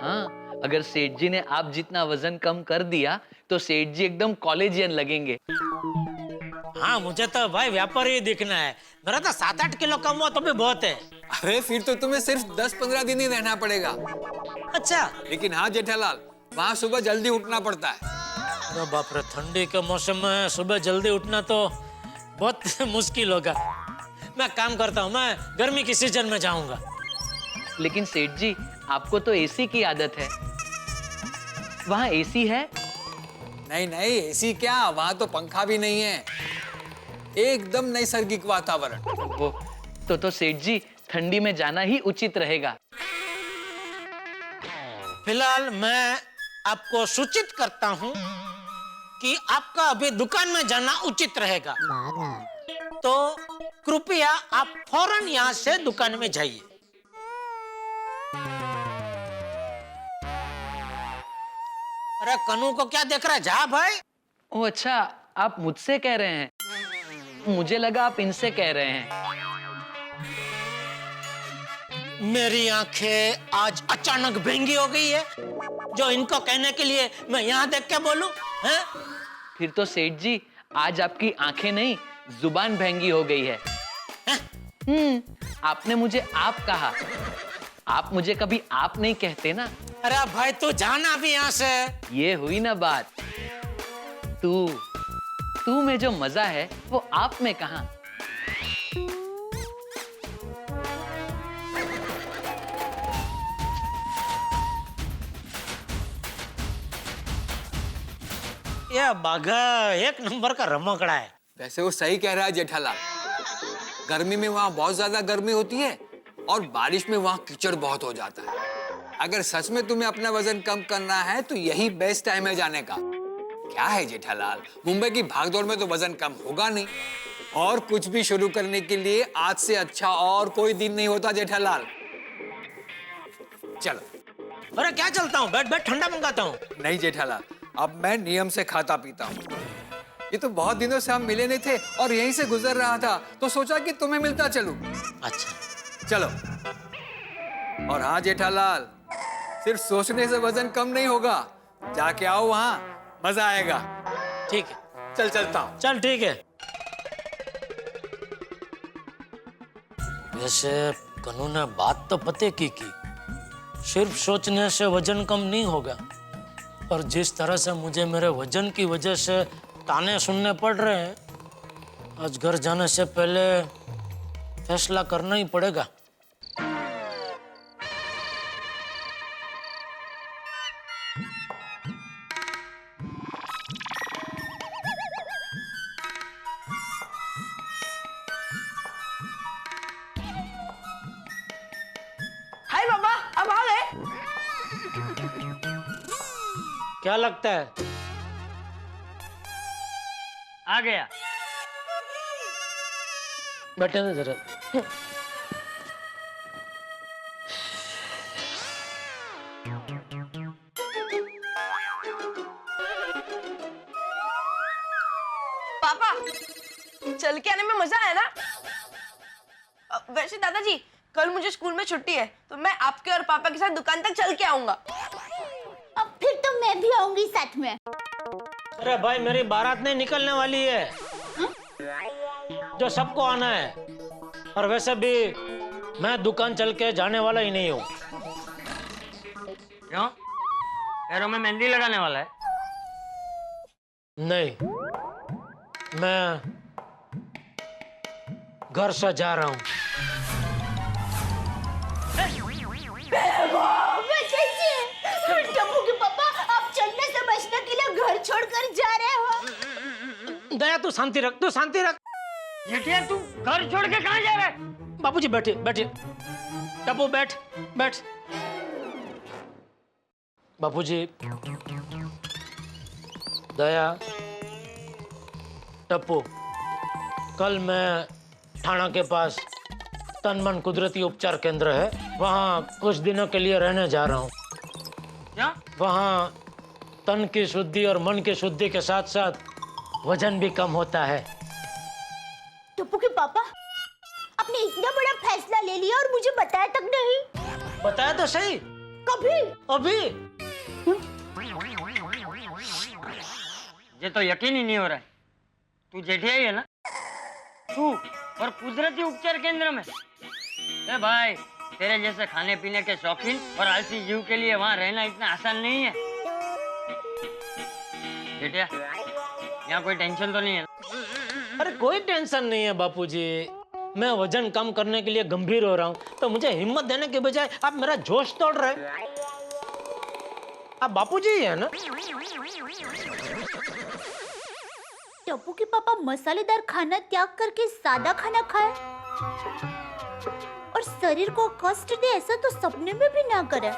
हाँ, अगर सेठ जी ने आप जितना वजन कम कर दिया तो सेठ जी एकदम कॉलेजियन लगेंगे। हाँ, मुझे तो भाई व्यापारी ही दिखना है। मेरा तो 7-8 किलो कम हुआ तो भी बहुत है। अरे फिर तो तुम्हें सिर्फ 10-15 दिन ही रहना पड़ेगा। अच्छा, लेकिन हाँ जेठालाल, वहाँ सुबह जल्दी उठना पड़ता है। अरे बाप रे, ठंडी के मौसम में सुबह जल्दी उठना तो बहुत मुश्किल होगा। मैं काम करता हूँ, मैं गर्मी की सीजन में जाऊंगा। लेकिन सेठ जी, आपको तो एसी की आदत है। वहाँ एसी है? नहीं, एसी क्या, वहाँ तो पंखा भी नहीं है। एकदम नैसर्गिक वातावरण। वो तो सेठ जी, ठंडी में जाना ही उचित रहेगा। फिलहाल मैं आपको सूचित करता हूँ कि आपका अभी दुकान में जाना उचित रहेगा। तो कृपया आप फौरन यहाँ से दुकान में जाइए। अरे कन्नू को क्या देख रहा है? जा भाई। ओह अच्छा, आप मुझसे कह रहे हैं। मुझे लगा आप इनसे कह रहे हैं। मेरी आंखें आज अचानक भेंगी हो गई है, जो इनको कहने के लिए मैं यहाँ देख के बोलूं, हैं? फिर तो सेठ जी आज आपकी आंखें नहीं जुबान भैंगी हो गई है। आपने मुझे आप कहा, आप मुझे कभी आप नहीं कहते ना। अरे भाई तू जाना भी यहाँ से। ये हुई ना बात। तू में जो मजा है वो आप में कहाँ। ये बाघा एक नंबर का रमकड़ा है। वैसे वो सही कह रहा है जेठालाल। गर्मी में वहाँ बहुत ज्यादा गर्मी होती है और बारिश में वहाँ कीचड़ बहुत हो जाता है। अगर सच में तुम्हें अपना वजन कम करना है तो यही बेस्ट टाइम है जाने का। क्या है जेठालाल, मुंबई की भागदौड़ में तो वजन कम होगा नहीं। और कुछ भी शुरू करने के लिए आज से अच्छा और कोई दिन नहीं होता जेठालाल। चलो। अरे क्या चलता हूँ, बैठ बैठ ठंडा मंगाता हूँ। नहीं जेठालाल, अब मैं नियम से खाता पीता हूँ। ये तो बहुत दिनों से हम मिले नहीं थे और यहीं से गुजर रहा था तो सोचा कि तुम्हें मिलता चलूं। अच्छा चलो। और हाँ जेठालाल, सिर्फ सोचने से वजन कम नहीं होगा, जाके आओ वहाँ मजा आएगा। ठीक है, चल चलता हूँ। चल ठीक है। वैसे कनू ने बात तो पते की सिर्फ सोचने से वजन कम नहीं होगा, और जिस तरह से मुझे मेरे वजन की वजह से ताने सुनने पड़ रहे हैं, आज घर जाने से पहले फैसला करना ही पड़ेगा। हाय पापा, अब आ गए। क्या लगता है? आ गया। बैठे ना जरा। पापा, चल के आने में मजा आया ना? वैसे दादाजी, कल मुझे स्कूल में छुट्टी है, तो मैं आपके और पापा के साथ दुकान तक चल के आऊंगा। अब फिर तो मैं भी आऊंगी साथ में। अरे भाई, मेरी बारात नहीं निकलने वाली है, जो सबको आना है। और वैसे भी मैं दुकान चल के जाने वाला ही नहीं हूँ। क्यों? पैरों में मेहंदी लगाने वाला है? नहीं, मैं घर से जा रहा हूँ। टप्पू के पापा, आप चलने से बचने के लिए घर छोड़कर जा रहे हो। दया, तू शांति रख, तू शांति रख। जेठिया, तू घर छोड़ के कहाँ जा रहा है? बाबूजी बैठिए, बैठिए। टप्पू बैठ, बैठ। बाबूजी, दया, टप्पू, कल मैं ठाणा के पास तन मन कुदरती उपचार केंद्र है, वहाँ कुछ दिनों के लिए रहने जा रहा हूँ। क्या? वहाँ तन की शुद्धि और मन की शुद्धि के साथ साथ वजन भी कम होता है। टप्पू के पापा, आपने इतना बड़ा फैसला ले लिया और मुझे बताया तक नहीं। बताया तो सही। कभी? अभी। ये तो यकीन ही नहीं हो रहा है। तू जेठिया ही है ना? तू और कुदरती उपचार केंद्र में? ए भाई, तेरे जैसे खाने पीने के शौकीन और आलसी जीव के लिए वहाँ रहना इतना आसान नहीं है। जेठिया, यहाँ कोई टेंशन तो नहीं है ना? अरे कोई टेंशन नहीं है बापूजी, मैं वजन कम करने के लिए गंभीर हो रहा हूँ, तो मुझे हिम्मत देने के बजाय आप मेरा जोश तोड़ रहे हैं। आप बापूजी ही है ना? टप्पू के पापा मसालेदार खाना त्याग करके सादा खाना खाए और शरीर को कष्ट दे, ऐसा तो सपने में भी ना करे।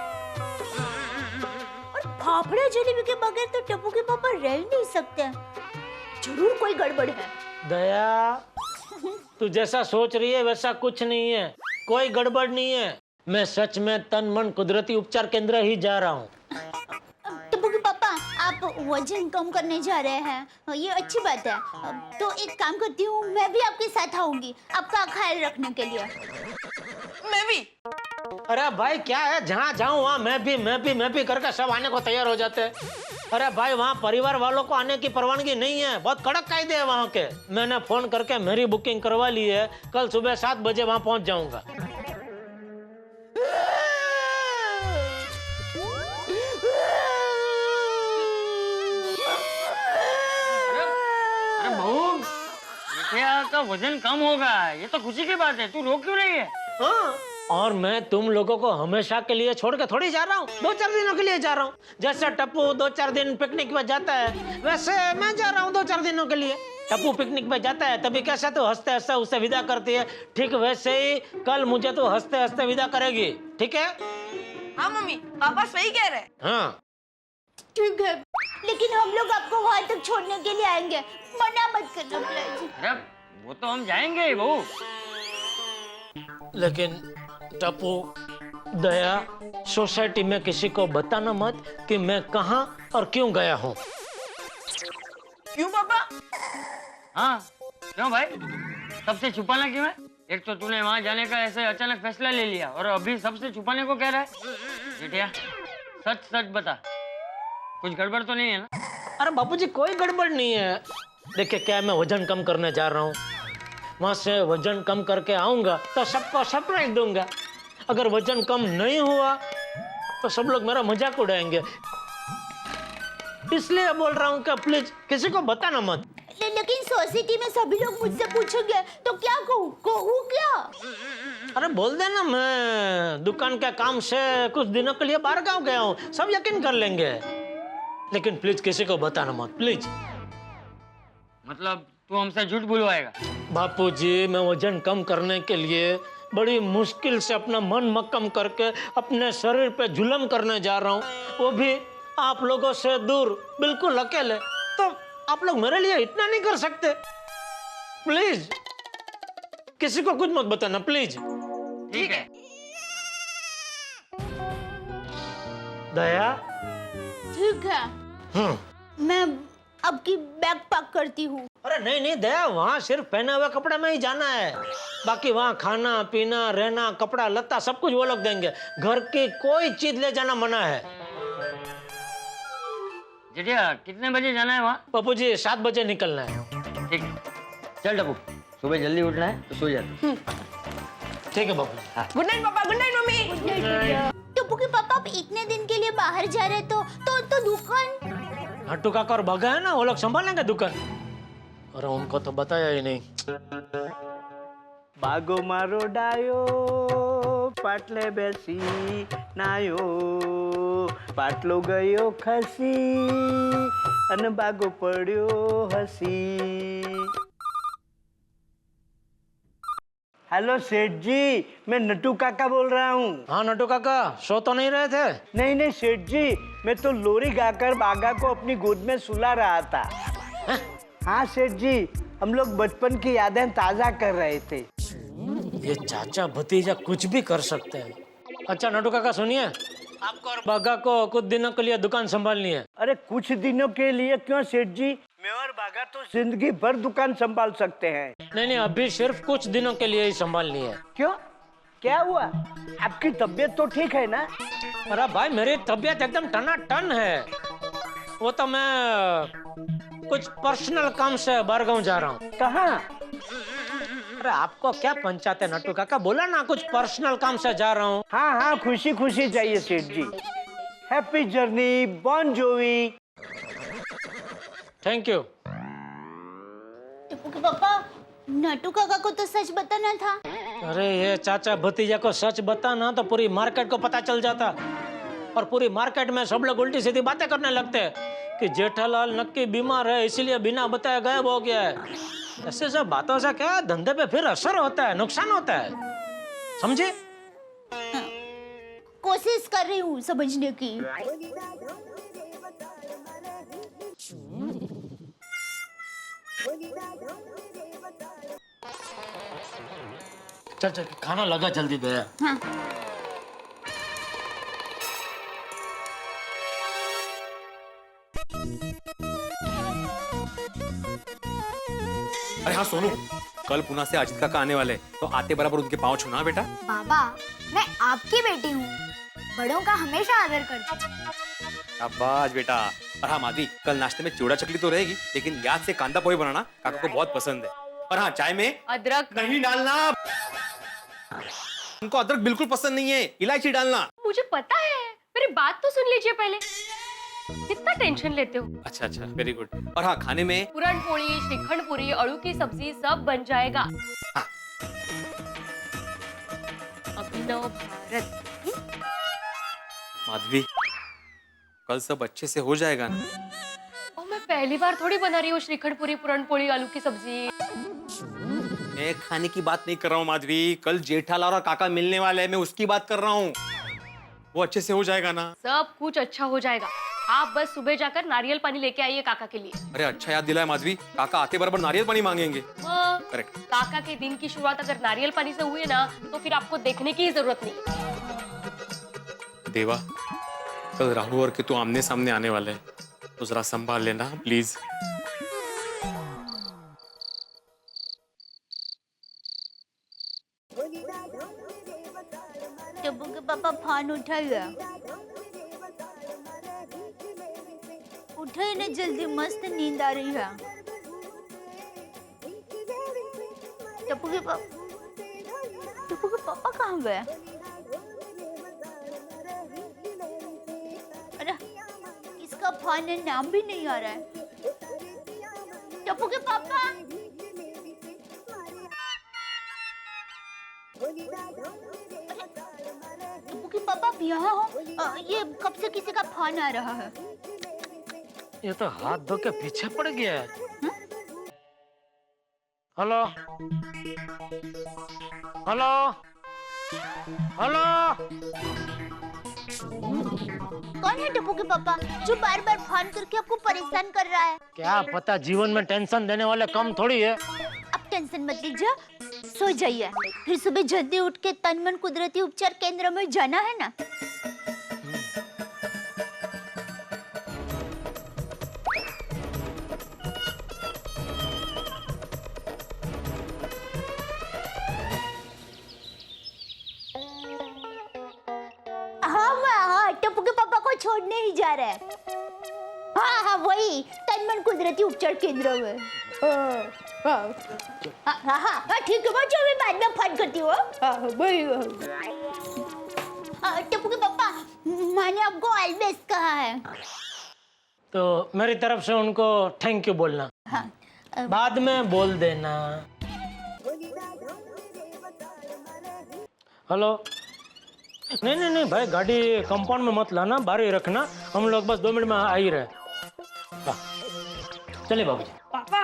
और फाफड़े जलेबी के बगैर तो टप्पू के पापा रह ही नहीं सकते। जरूर कोई गड़बड़ है। दया, तू जैसा सोच रही है वैसा कुछ नहीं है, कोई गड़बड़ नहीं है। मैं सच में तन मन कुदरती उपचार केंद्र ही जा रहा हूँ। टप्पू के पापा, आप वजन कम करने जा रहे हैं, ये अच्छी बात है। तो एक काम करती हूँ, मैं भी आपके साथ आऊंगी आपका ख्याल रखने के लिए। मैं भी। अरे भाई क्या है, जहाँ जाऊँ वहाँ मैं भी करके सब आने को तैयार हो जाते हैं। अरे भाई वहाँ परिवार वालों को आने की परवानगी नहीं है, बहुत कड़क कायदे है वहाँ के। मैंने फोन करके मेरी बुकिंग करवा ली है, कल सुबह 7 बजे वहाँ पहुँच जाऊंगा। अरे बहू, जेठिया का वजन कम होगा, ये तो खुशी की बात है। तू रो क्यों रही है? हाँ, और मैं तुम लोगों को हमेशा के लिए छोड़ के थोड़ी जा रहा हूँ, 2-4 दिनों के लिए जा रहा हूँ। जैसे टप्पू 2-4 दिन पिकनिक पे जाता है, वैसे मैं जा रहा हूँ 2-4 दिनों के लिए। टप्पू पिकनिक पे जाता है तभी कैसे तो हंसते हंसते उसे विदा करती है, ठीक वैसे ही कल मुझे तो हंसते हंसते विदा करेगी, ठीक है? हाँ मम्मी, पापा सही कह रहे हैं। हाँ ठीक है, लेकिन हम लोग आपको वहाँ तक छोड़ने के लिए आएंगे, मना मत करना प्लीज। अरे वो तो हम जाएंगे ही बहू। लेकिन टप्पू, दया, सोसाइटी में किसी को बताना मत कि मैं कहाँ और क्यों गया हूँ। क्यों पापा? हाँ क्यों भाई, सबसे छुपाना क्यों है? एक तो तूने वहां जाने का ऐसे अचानक फैसला ले लिया और अभी सबसे छुपाने को कह रहा है। जेठिया सच सच बता, कुछ गड़बड़ तो नहीं है ना? अरे बापूजी कोई गड़बड़ नहीं है। देखिए क्या है, मैं वजन कम करने जा रहा हूँ, वहां से वजन कम करके आऊंगा तो सबको सरप्राइज दूंगा। अगर वजन कम नहीं हुआ तो सब लोग मेरा मजाक उड़ाएंगे, इसलिए बोल रहा हूँ कि प्लीज किसी को बताना मत। लेकिन सोसाइटी में सभी लोग मुझसे पूछेंगे तो क्या कहूँ क्या? अरे बोल देना मैं दुकान के काम से कुछ दिनों के लिए बाहर गाँव गया हूँ, सब यकीन कर लेंगे। लेकिन प्लीज किसी को बताना मत, प्लीज। मतलब तू हमसे झूठ बुलवाएगा? बापूजी मैं वजन कम करने के लिए बड़ी मुश्किल से अपना मन मक्कम करके अपने शरीर पे जुल्म करने जा रहा हूँ, वो भी आप लोगों से दूर, बिल्कुल अकेले। तो आप लोग मेरे लिए इतना नहीं कर सकते? प्लीज किसी को कुछ मत बताना, प्लीज। ठीक है। दया? ठीक है, मैं अब की बैग पैक करती हूँ। अरे नहीं नहीं दया, वहाँ सिर्फ पहने हुए कपड़े में ही जाना है, बाकी वहाँ खाना पीना रहना कपड़ा लत्ता सब कुछ वो लोग देंगे। घर की कोई चीज ले जाना मना है। जेठिया कितने बजे जाना है वहाँ? बापूजी 7 बजे निकलना है। ठीक है, चल टप्पू, सुबह जल्दी उठना है तो सो जा। ठीक है बापू। गुड नाइट पापा, गुड नाइट मम्मी। टप्पू के पापा आप इतने दिन के लिए बाहर जा रहे तो दुकान? हट्टू काका और भगा है ना, वो लोग संभालेंगे दुकान। अरे उनको तो बताया ही नहीं। बागो मारो डायो पाटले बेसी नायो, पाटलो गयो खसी अन बागो पड्यो हसी। हेलो सेठ जी, मैं नटू काका बोल रहा हूँ। हाँ नटू काका, सो तो नहीं रहे थे? नहीं सेठ जी, मैं तो लोरी गाकर बागा को अपनी गोद में सुला रहा था। हाँ सेठ जी, हम लोग बचपन की यादें ताजा कर रहे थे। ये चाचा भतीजा कुछ भी कर सकते हैं। अच्छा नटू काका सुनिए, आपको और बागा को कुछ दिनों के लिए दुकान संभालनी है। अरे कुछ दिनों के लिए क्यों सेठ जी, मैं और बागा तो जिंदगी भर दुकान संभाल सकते हैं। नहीं अभी सिर्फ कुछ दिनों के लिए ही संभालनी है। क्यों, क्या हुआ? आपकी तबीयत तो ठीक है ना? अरे भाई मेरी तबीयत एकदम टनाटन है, वो तो मैं कुछ पर्सनल काम से बारगांव जा रहा हूँ। कहाँ? अरे आपको क्या पंचायत है नट्टू काका, बोला ना कुछ पर्सनल काम से जा रहा हूँ। हाँ खुशी खुशी जाइए सेठ जी। Happy journey, Bon जोवी। Thank you. Tappu के पापा, नट्टू काका को तो सच बताना था। अरे ये चाचा भतीजा को सच बताना तो पूरी मार्केट को पता चल जाता, और पूरी मार्केट में सब लोग उल्टी सीधी बातें करने लगते कि जेठालाल नक्की बीमार है इसलिए बिना बताए गायब हो गया है। ऐसे सब बातों से क्या धंधे पे फिर असर होता है, नुकसान होता है, समझे? कोशिश कर रही हूँ समझने की। चल खाना लगा जल्दी दे। हाँ। अरे हाँ सोनू, कल पुणे से अजित काका आने वाले, तो आते बराबर उनके पाँव छूना बेटा। बाबा मैं आपकी बेटी हूँ, बड़ों का हमेशा आदर करती हूँ। शाबाश बेटा। और हाँ माधवी, कल नाश्ते में चूड़ा चकली तो रहेगी, लेकिन याद से कांदा पोहे बनाना, काका को बहुत पसंद है। और हाँ, चाय में अदरक नहीं डालना, उनको अदरक बिल्कुल पसंद नहीं है, इलायची डालना। मुझे पता है, मेरी बात तो सुन लीजिए पहले। कितना टेंशन लेते हो? अच्छा अच्छा, वेरी गुड। और हाँ, खाने में पूरन पोली, श्रीखंड पूरी, आलू की सब्जी सब बन जाएगा। हाँ। अभिनव भारत। माधवी, कल सब अच्छे से हो जाएगा ना? और मैं पहली बार थोड़ी बना रही हूँ श्रीखंड पूरी, पूरन पोली, आलू की सब्जी। मैं खाने की बात नहीं कर रहा हूँ माधवी, कल जेठालाल और काका मिलने वाले हैं, मैं उसकी बात कर रहा हूँ। वो अच्छे से हो जाएगा ना? सब कुछ अच्छा हो जाएगा। आप बस सुबह जाकर नारियल पानी लेके आइए काका के लिए। अरे अच्छा याद दिलाया माधवी, काका आते बराबर नारियल पानी मांगेंगे। हाँ, करेक्ट। काका के दिन की शुरुआत अगर नारियल पानी से हुई ना, तो फिर आपको देखने की जरूरत नहीं। देवा, कल राहुल और के तू आमने सामने आने वाले हैं, तो जरा संभाल लेना प्लीज। टप्पू के पापा फोन उठाइए, उठाइए ना जल्दी, मस्त नींद आ रही है। टप्पू के पापा कहाँ गए? अरे इसका फोन है, नाम भी नहीं आ रहा है। टप्पू के पापा, टप्पू के पापा आप यहाँ हो? ये कब से किसी का फोन आ रहा है? ये तो हाथ धो के पीछे पड़ गया है। हेलो हेलो हेलो, कौन है टप्पू के पापा जो बार बार फोन करके आपको परेशान कर रहा है? क्या पता, जीवन में टेंशन देने वाले कम थोड़ी है। अब टेंशन मत लीजिए, सो जाइए, फिर सुबह जल्दी उठ के तन मन कुदरती उपचार केंद्र में जाना है ना। हाँ, टप्पू के पापा को छोड़ने ही जा रहे हैं। हाँ हाँ, वही तन मन कुदरती उपचार केंद्र में। हाँ ठीक है, बच्चों मैं बाद में फोन करती हूँ। टप्पू के पापा, मैंने आपको ऑल बेस्ट कहा है, तो मेरी तरफ से उनको थैंक यू बोलना। हाँ, बाद में बोल देना। हेलो, नहीं नहीं नहीं भाई, गाड़ी कंपाउंड में मत लाना, बाहर ही रखना, हम लोग बस 2 मिनट में आ ही रहे। चलिए बाबूजी। पापा,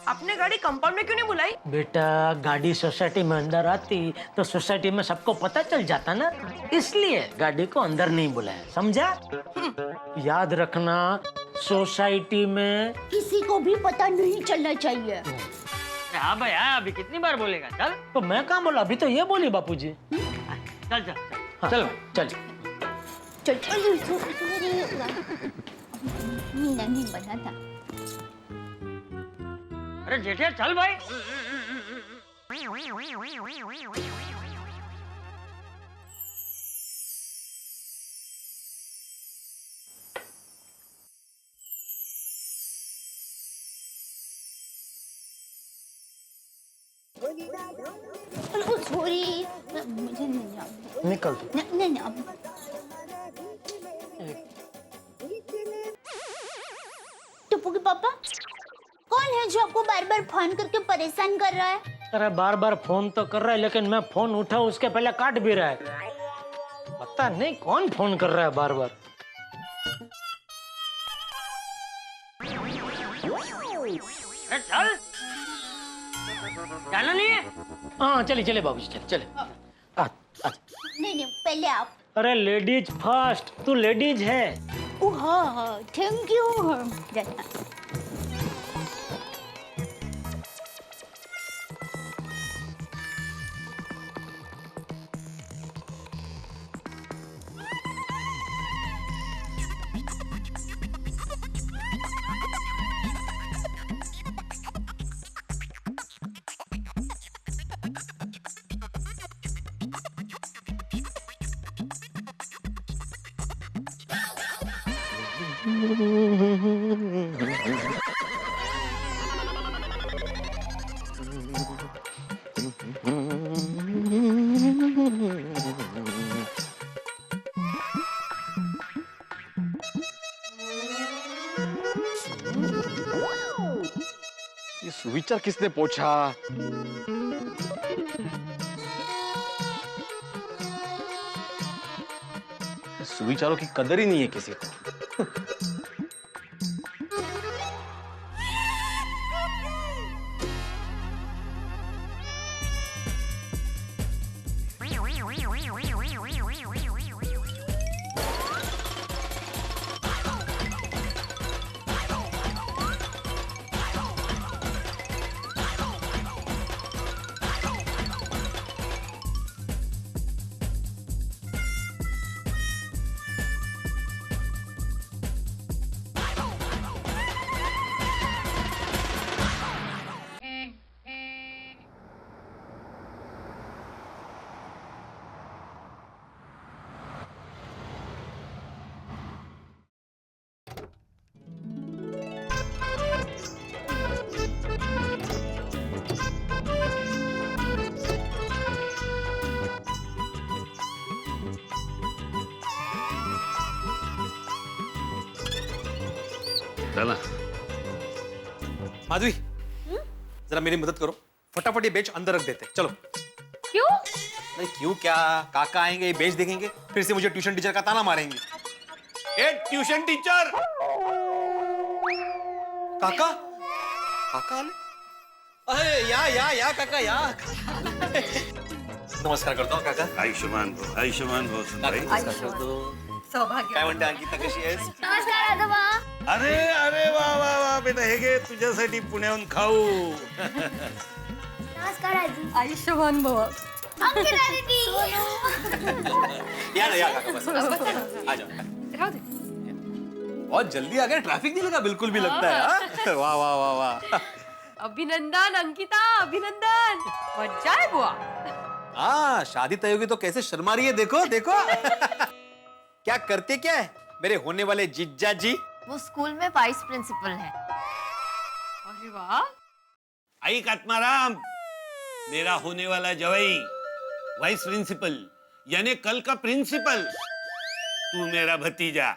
आपने गाड़ी कंपाउंड में क्यों नहीं बुलाई? बेटा, गाड़ी सोसाइटी में अंदर आती तो सोसाइटी में सबको पता चल जाता ना, इसलिए गाड़ी को अंदर नहीं बुलाया, समझा? याद रखना, सोसाइटी में किसी को भी पता नहीं चलना चाहिए। हाँ भाई, हाँ, अभी कितनी बार बोलेगा? चल तो मैं कहाँ बोला, अभी तो ये बोली बापूजी। चल चल हाँ, चलो चल। चल नहीं बना था। अरे जेठिया चल भाई। सॉरी, मुझे नहीं आता। निकल। नहीं टप्पू के पापा, कौन है जो आपको बार बार फोन करके परेशान कर रहा है? अरे बार बार फोन तो कर रहा है, लेकिन मैं फोन उठाऊं उसके पहले काट भी रहा है। पता नहीं कौन फोन कर रहा है बार बार। चल, जाना नहीं है? हाँ चलिए चलिए बाबूजी, चले चले। नहीं, पहले आप। अरे लेडीज फर्स्ट, तू लेडीज है। हाँ, थैंक यू। ये सुविचार किसने पूछा? सुविचारों की कदर ही नहीं है किसी को। चला माधवी, जरा मेरी मदद करो, फटाफट ये बेच अंदर रख देते, चलो। क्यों? नहीं क्यों क्या, काका आएंगे, ये बेच देखेंगे, फिर से मुझे ट्यूशन टीचर का ताना मारेंगे। ए ट्यूशन टीचर! काका, काका आले? अरे या काका या। नमस्कार करता हूँ काका। आयुष्मान भव सुंदरी. सौभाग्य. काय म्हणते अंकिता, कशी आहेस? नमस्कार आजोबा. अरे अरे वा वा वा बेटा, हे घे तुझ्यासाठी पुण्याहून खाऊ. नमस्कार आजी. आयुष्यमान भव. अंकिता दीदी. या ना या काका, बस आ जाओ. राहू दे. बहुत जल्दी आ गए, ट्रैफिक नहीं लगा बिल्कुल भी लगता है. हाँ? वाह वाह वाह वाह. अभिनंदन अंकिता, अभिनंदन. मजा है बुआ. हाँ, शादी तय होगी तो कैसे शर्मा रही है, देखो देखो. क्या करते क्या है मेरे होने वाले जीजा जी? वो स्कूल में वाइस प्रिंसिपल है. अरे वाह. आई आत्माराम, मेरा होने वाला जवाई वाइस प्रिंसिपल यानी कल का प्रिंसिपल. तू मेरा भतीजा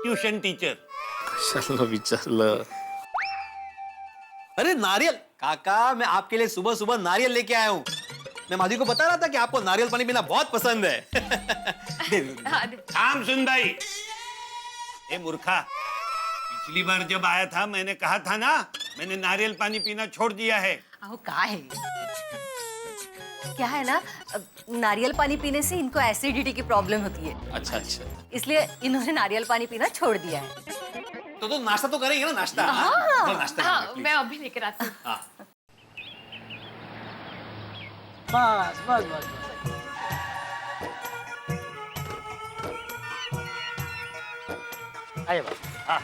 ट्यूशन टीचर. चलो विचारलं. अरे नारियल काका, मैं आपके लिए सुबह सुबह नारियल लेके आया हूँ. मैं माधवी को बता रहा था कि आपको नारियल पानी पीना बहुत पसंद है. थाम सुन भाई. ए मूर्खा, पिछली बार जब आया था मैंने कहा था ना, मैंने नारियल पानी पीना छोड़ दिया है. आओ का है क्या है ना, नारियल पानी पीने से इनको एसिडिटी की प्रॉब्लम होती है. अच्छा अच्छा. इसलिए इन्होंने नारियल पानी पीना छोड़ दिया है. तो नाश्ता तो करेंगे ना, नाश्ता. हाँ, नाश्ता हाँ, मैं अभी लेकर आती हूँ. हाँ. बस बस बस. आइए बस. हाँ.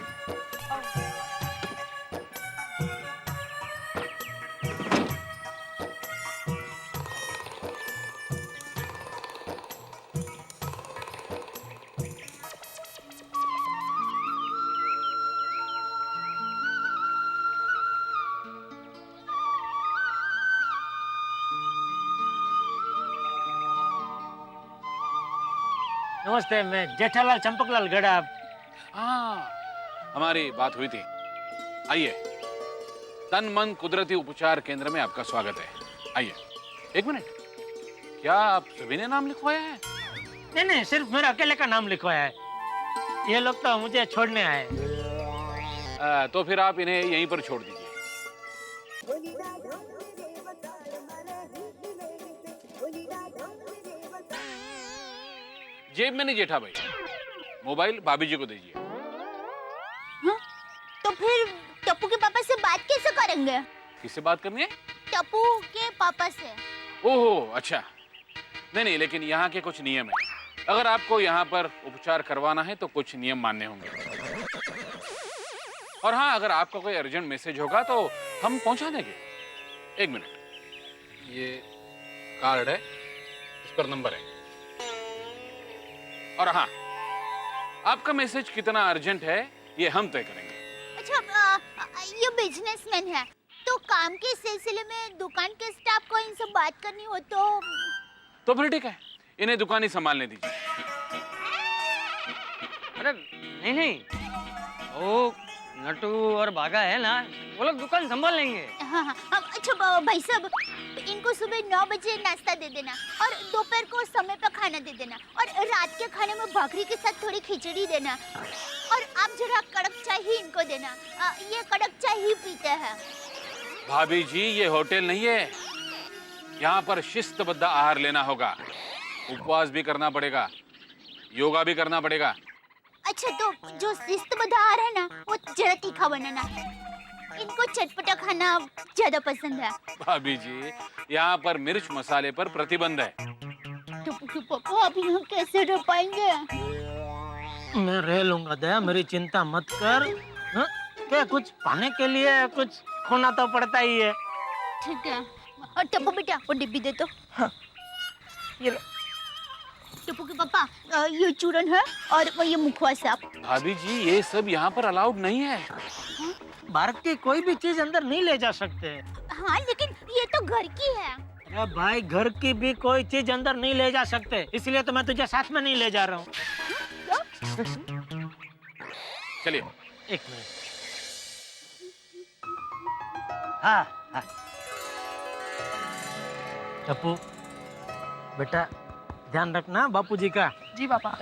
नमस्ते, मैं जेठालाल चंपकलाल गड़ा. हाँ, हमारी बात हुई थी. आइए, तन मन कुदरती उपचार केंद्र में आपका स्वागत है. आइए. एक मिनट, क्या आप सभी ने नाम लिखवाया है? नहीं नहीं, सिर्फ मेरा अकेले का नाम लिखवाया है. ये लोग तो मुझे छोड़ने आए. तो फिर आप इन्हें यहीं पर छोड़ दीजिए. जेब में नहीं जेठा भाई, मोबाइल भाभी जी को दीजिए. हाँ? तो फिर टप्पू के पापा से बात कैसे करेंगे? किससे बात करनी है? टप्पू के पापा से. ओहो अच्छा. नहीं नहीं, लेकिन यहाँ के कुछ नियम है. अगर आपको यहाँ पर उपचार करवाना है तो कुछ नियम मानने होंगे. और हाँ, अगर आपका कोई अर्जेंट मैसेज होगा तो हम पहुंचा देंगे. एक मिनट, ये कार्ड है, इस पर नंबर है. और हाँ, आपका मैसेज कितना अर्जेंट है ये हम तय करेंगे। अच्छा, ये बिजनेसमैन है तो काम के सिलसिले में दुकान के स्टाफ को इनसे बात करनी हो तो फिर ठीक है, इन्हें दुकान ही संभालने दीजिए। अरे नहीं नहीं, वो नटू और बागा है ना, वो लोग दुकान संभाल लेंगे। हाँ हाँ। अच्छा भाई साहब, इनको सुबह 9 बजे नाश्ता दे देना और दोपहर को समय पर खाना दे देना और रात के खाने में भाकरी के साथ थोड़ी खिचड़ी देना और आप जरा कड़क चाय ही इनको देना। ये कड़क चाय ही पीते हैं। भाभी जी, ये होटल नहीं है, यहाँ पर शिस्तबद्ध आहार लेना होगा, उपवास भी करना पड़ेगा, योगा भी करना पड़ेगा। अच्छा, तो जो शिस्तबद्ध आहार है ना, वो जरा तीखा बनाना। इनको चटपटा खाना ज्यादा पसंद है। भाभी जी, यहाँ पर मिर्च मसाले पर प्रतिबंध है। तो पापा आप यहाँ कैसे रह पाएंगे? मैं रह लूंगा दया, मेरी चिंता मत कर। हाँ? क्या कुछ पाने के लिए कुछ खोना तो पड़ता ही है। ठीक है। और टप्पू बेटा, वो डिब्बी दे तो। हाँ। ये लो। टप्पू के पापा, ये चूरन है और ये मुखवास है। भाभी जी, ये सब यहाँ पर अलाउड नहीं है। भारत की कोई भी चीज अंदर नहीं ले जा सकते। हाँ, लेकिन ये तो घर की है। अरे भाई, घर की भी कोई चीज अंदर नहीं ले जा सकते, इसलिए तो मैं तुझे साथ में नहीं ले जा रहा हूँ। चलिए। एक मिनट। हाँ हाँ। टप्पू बेटा, ध्यान रखना बापूजी का। जी पापा।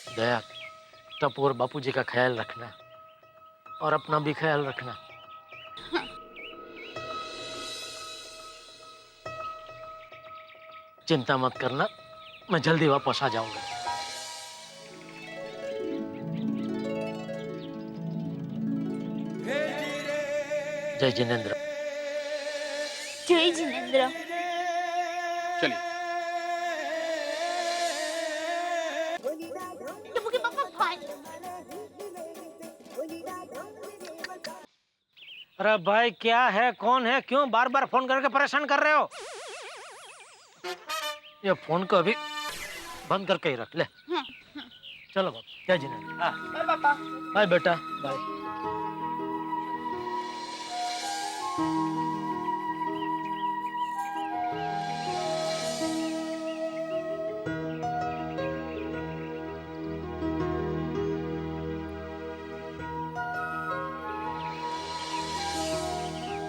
दया, टप्पू और बापूजी का ख्याल रखना और अपना भी ख्याल रखना। चिंता मत करना, मैं जल्दी वापस आ जाऊंगा। जय जिनेंद्र। जय जिनेंद्र। चलिए। टप्पू के पापा भाई। अरे भाई, क्या है, कौन है, क्यों बार बार फोन करके परेशान कर रहे हो? ये फोन को अभी बंद करके ही रख ले। हाँ। चलो बाबा, जय जिनेंद्र। बाय पापा। बाय बेटा, बाय।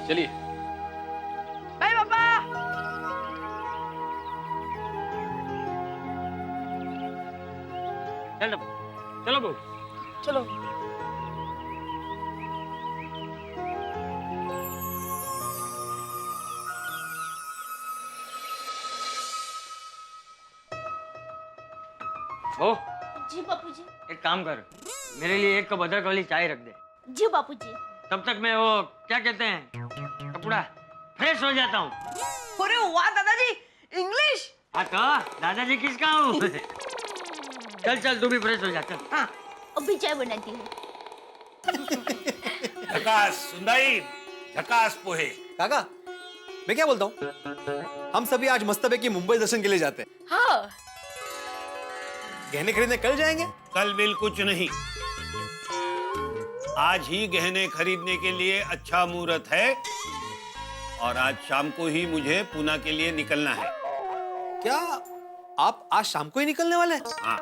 चलिए। बाय पापा। चलो चलो बहू। चलो। ओ, जी बापूजी। एक काम कर, मेरे लिए एक कप अदरक वाली चाय रख दे। जी बापूजी। तब तक मैं वो क्या कहते हैं, कपड़ा फ्रेश हो जाता हूँ। अरे वाह दादाजी, इंग्लिश। हाँ तो दादाजी किसका हूँ? चल चल, तू भी फ्रेश हो जा, चल। हाँ। अभी चाय बनाती हूँ। झकास सुंदरी, झकास पोहे। काका, मैं क्या बोलता हूँ, हम सभी आज मस्तबे की मुंबई दर्शन के लिए जाते हैं। हाँ। गहने खरीदने कल जाएंगे? कल बिल कुछ नहीं, आज ही गहने खरीदने के लिए अच्छा मुहूर्त है और आज शाम को ही मुझे पूना के लिए निकलना है। क्या आप आज शाम को ही निकलने वाले हैं? हाँ।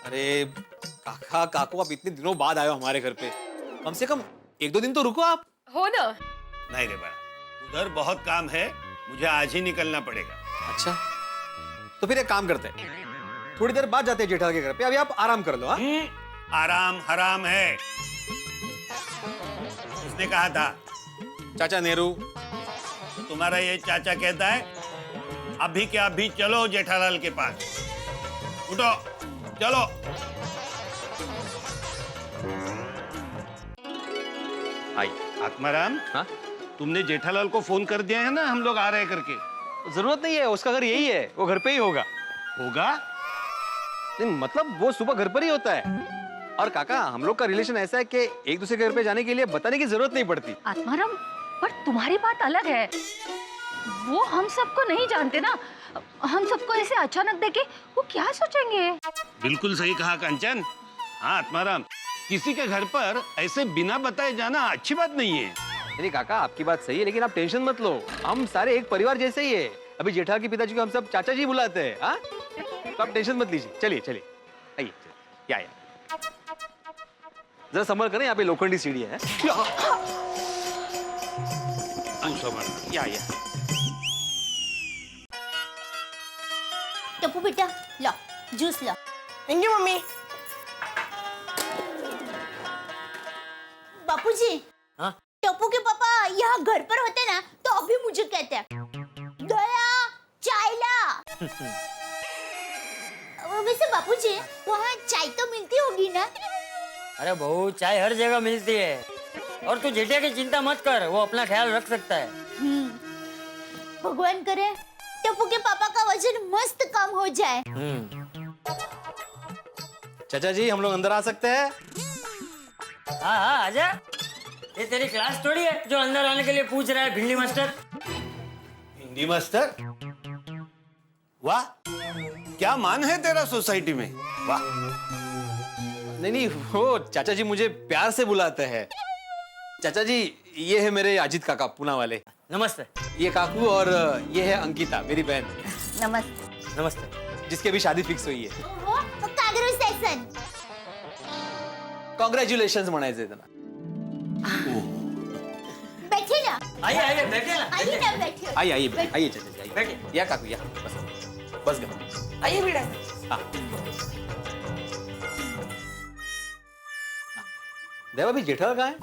अरे काका, काकू आप इतने दिनों बाद आए हो हमारे घर पे, कम से कम 1-2 दिन तो रुको आप। हो ना। नहीं रे बड़ा, उधर बहुत काम है, मुझे आज ही निकलना पड़ेगा। अच्छा, तो फिर एक काम करते हैं, थोड़ी देर बाद जाते हैं जेठालाल के घर पे, अभी आप आराम कर लो। हाँ? आराम हराम है, उसने कहा था। चाचा नेहरू। तो तुम्हारा ये चाचा कहता है अभी के अभी चलो जेठालाल के पास, उठो चलो। आई आत्माराम। हाँ? तुमने जेठालाल को फोन कर दिया है ना, हम लोग आ रहे हैं करके? जरूरत नहीं है, उसका घर यही है, वो घर पे ही होगा। होगा? नहीं मतलब वो सुबह घर पर ही होता है। और काका, हम लोग का रिलेशन ऐसा है कि एक दूसरे के घर पे जाने के लिए बताने की जरूरत नहीं पड़ती। आत्माराम, पर तुम्हारी बात अलग है, वो हम सबको नहीं जानते ना, हम सबको ऐसे अचानक देखे वो क्या सोचेंगे? बिल्कुल सही कहा कंचन। हाँ आत्माराम, किसी के घर पर ऐसे बिना बताए जाना अच्छी बात नहीं है। नहीं काका, आपकी बात सही है, लेकिन आप टेंशन मत लो, हम सारे एक परिवार जैसे ही है। अभी जेठालाल के पिताजी को हम सब चाचा जी बुलाते हैं। हाँ, तो आप टेंशन मत लीजिए। चलिए चलिए, आइए या जरा संभल करें, यहाँ पे लोखंडी सीढ़ी है। या टप्पू बेटा लो जूस लो। Thank you mummy. बापूजी, हाँ? टप्पू के पापा यहाँ घर पर होते ना तो अभी मुझे कहते हैं दया चाय ला। वैसे बापूजी वहाँ चाय तो मिलती होगी ना? अरे बहू, चाय हर जगह मिलती है और तू जेठिया की चिंता मत कर, वो अपना ख्याल रख सकता है। भगवान करे टप्पू के पापा का वजन मस्त कम हो जाए। चाचा जी, हम लोग अंदर आ सकते हैं? हाँ हाँ आजा। ये तेरी क्लास थोड़ी है जो अंदर आने के लिए पूछ रहा है भिंडी मास्टर। हिंदी मास्टर, वाह क्या मान है तेरा सोसाइटी में, वाह। नहीं, वो चाचा जी मुझे प्यार से बुलाते हैं। चाचा जी, ये है मेरे अजित काका पूना वाले। नमस्ते। ये काकू और ये है अंकिता, मेरी बहन। नमस्ते। नमस्ते। जिसकी अभी शादी फिक्स हुई है। कांग्रेचुलेशन। कॉन्ग्रेचुलेशन म्हणायचंय त्यांना। बैठे ना। आइए आइए बैठे ना। आइए ना बैठे। आइए चाचा जी, आइए। बैठिए। या काकू या, बस गया। आइए बेटा। हाँ। देवा भी जेठालाल कहाँ है?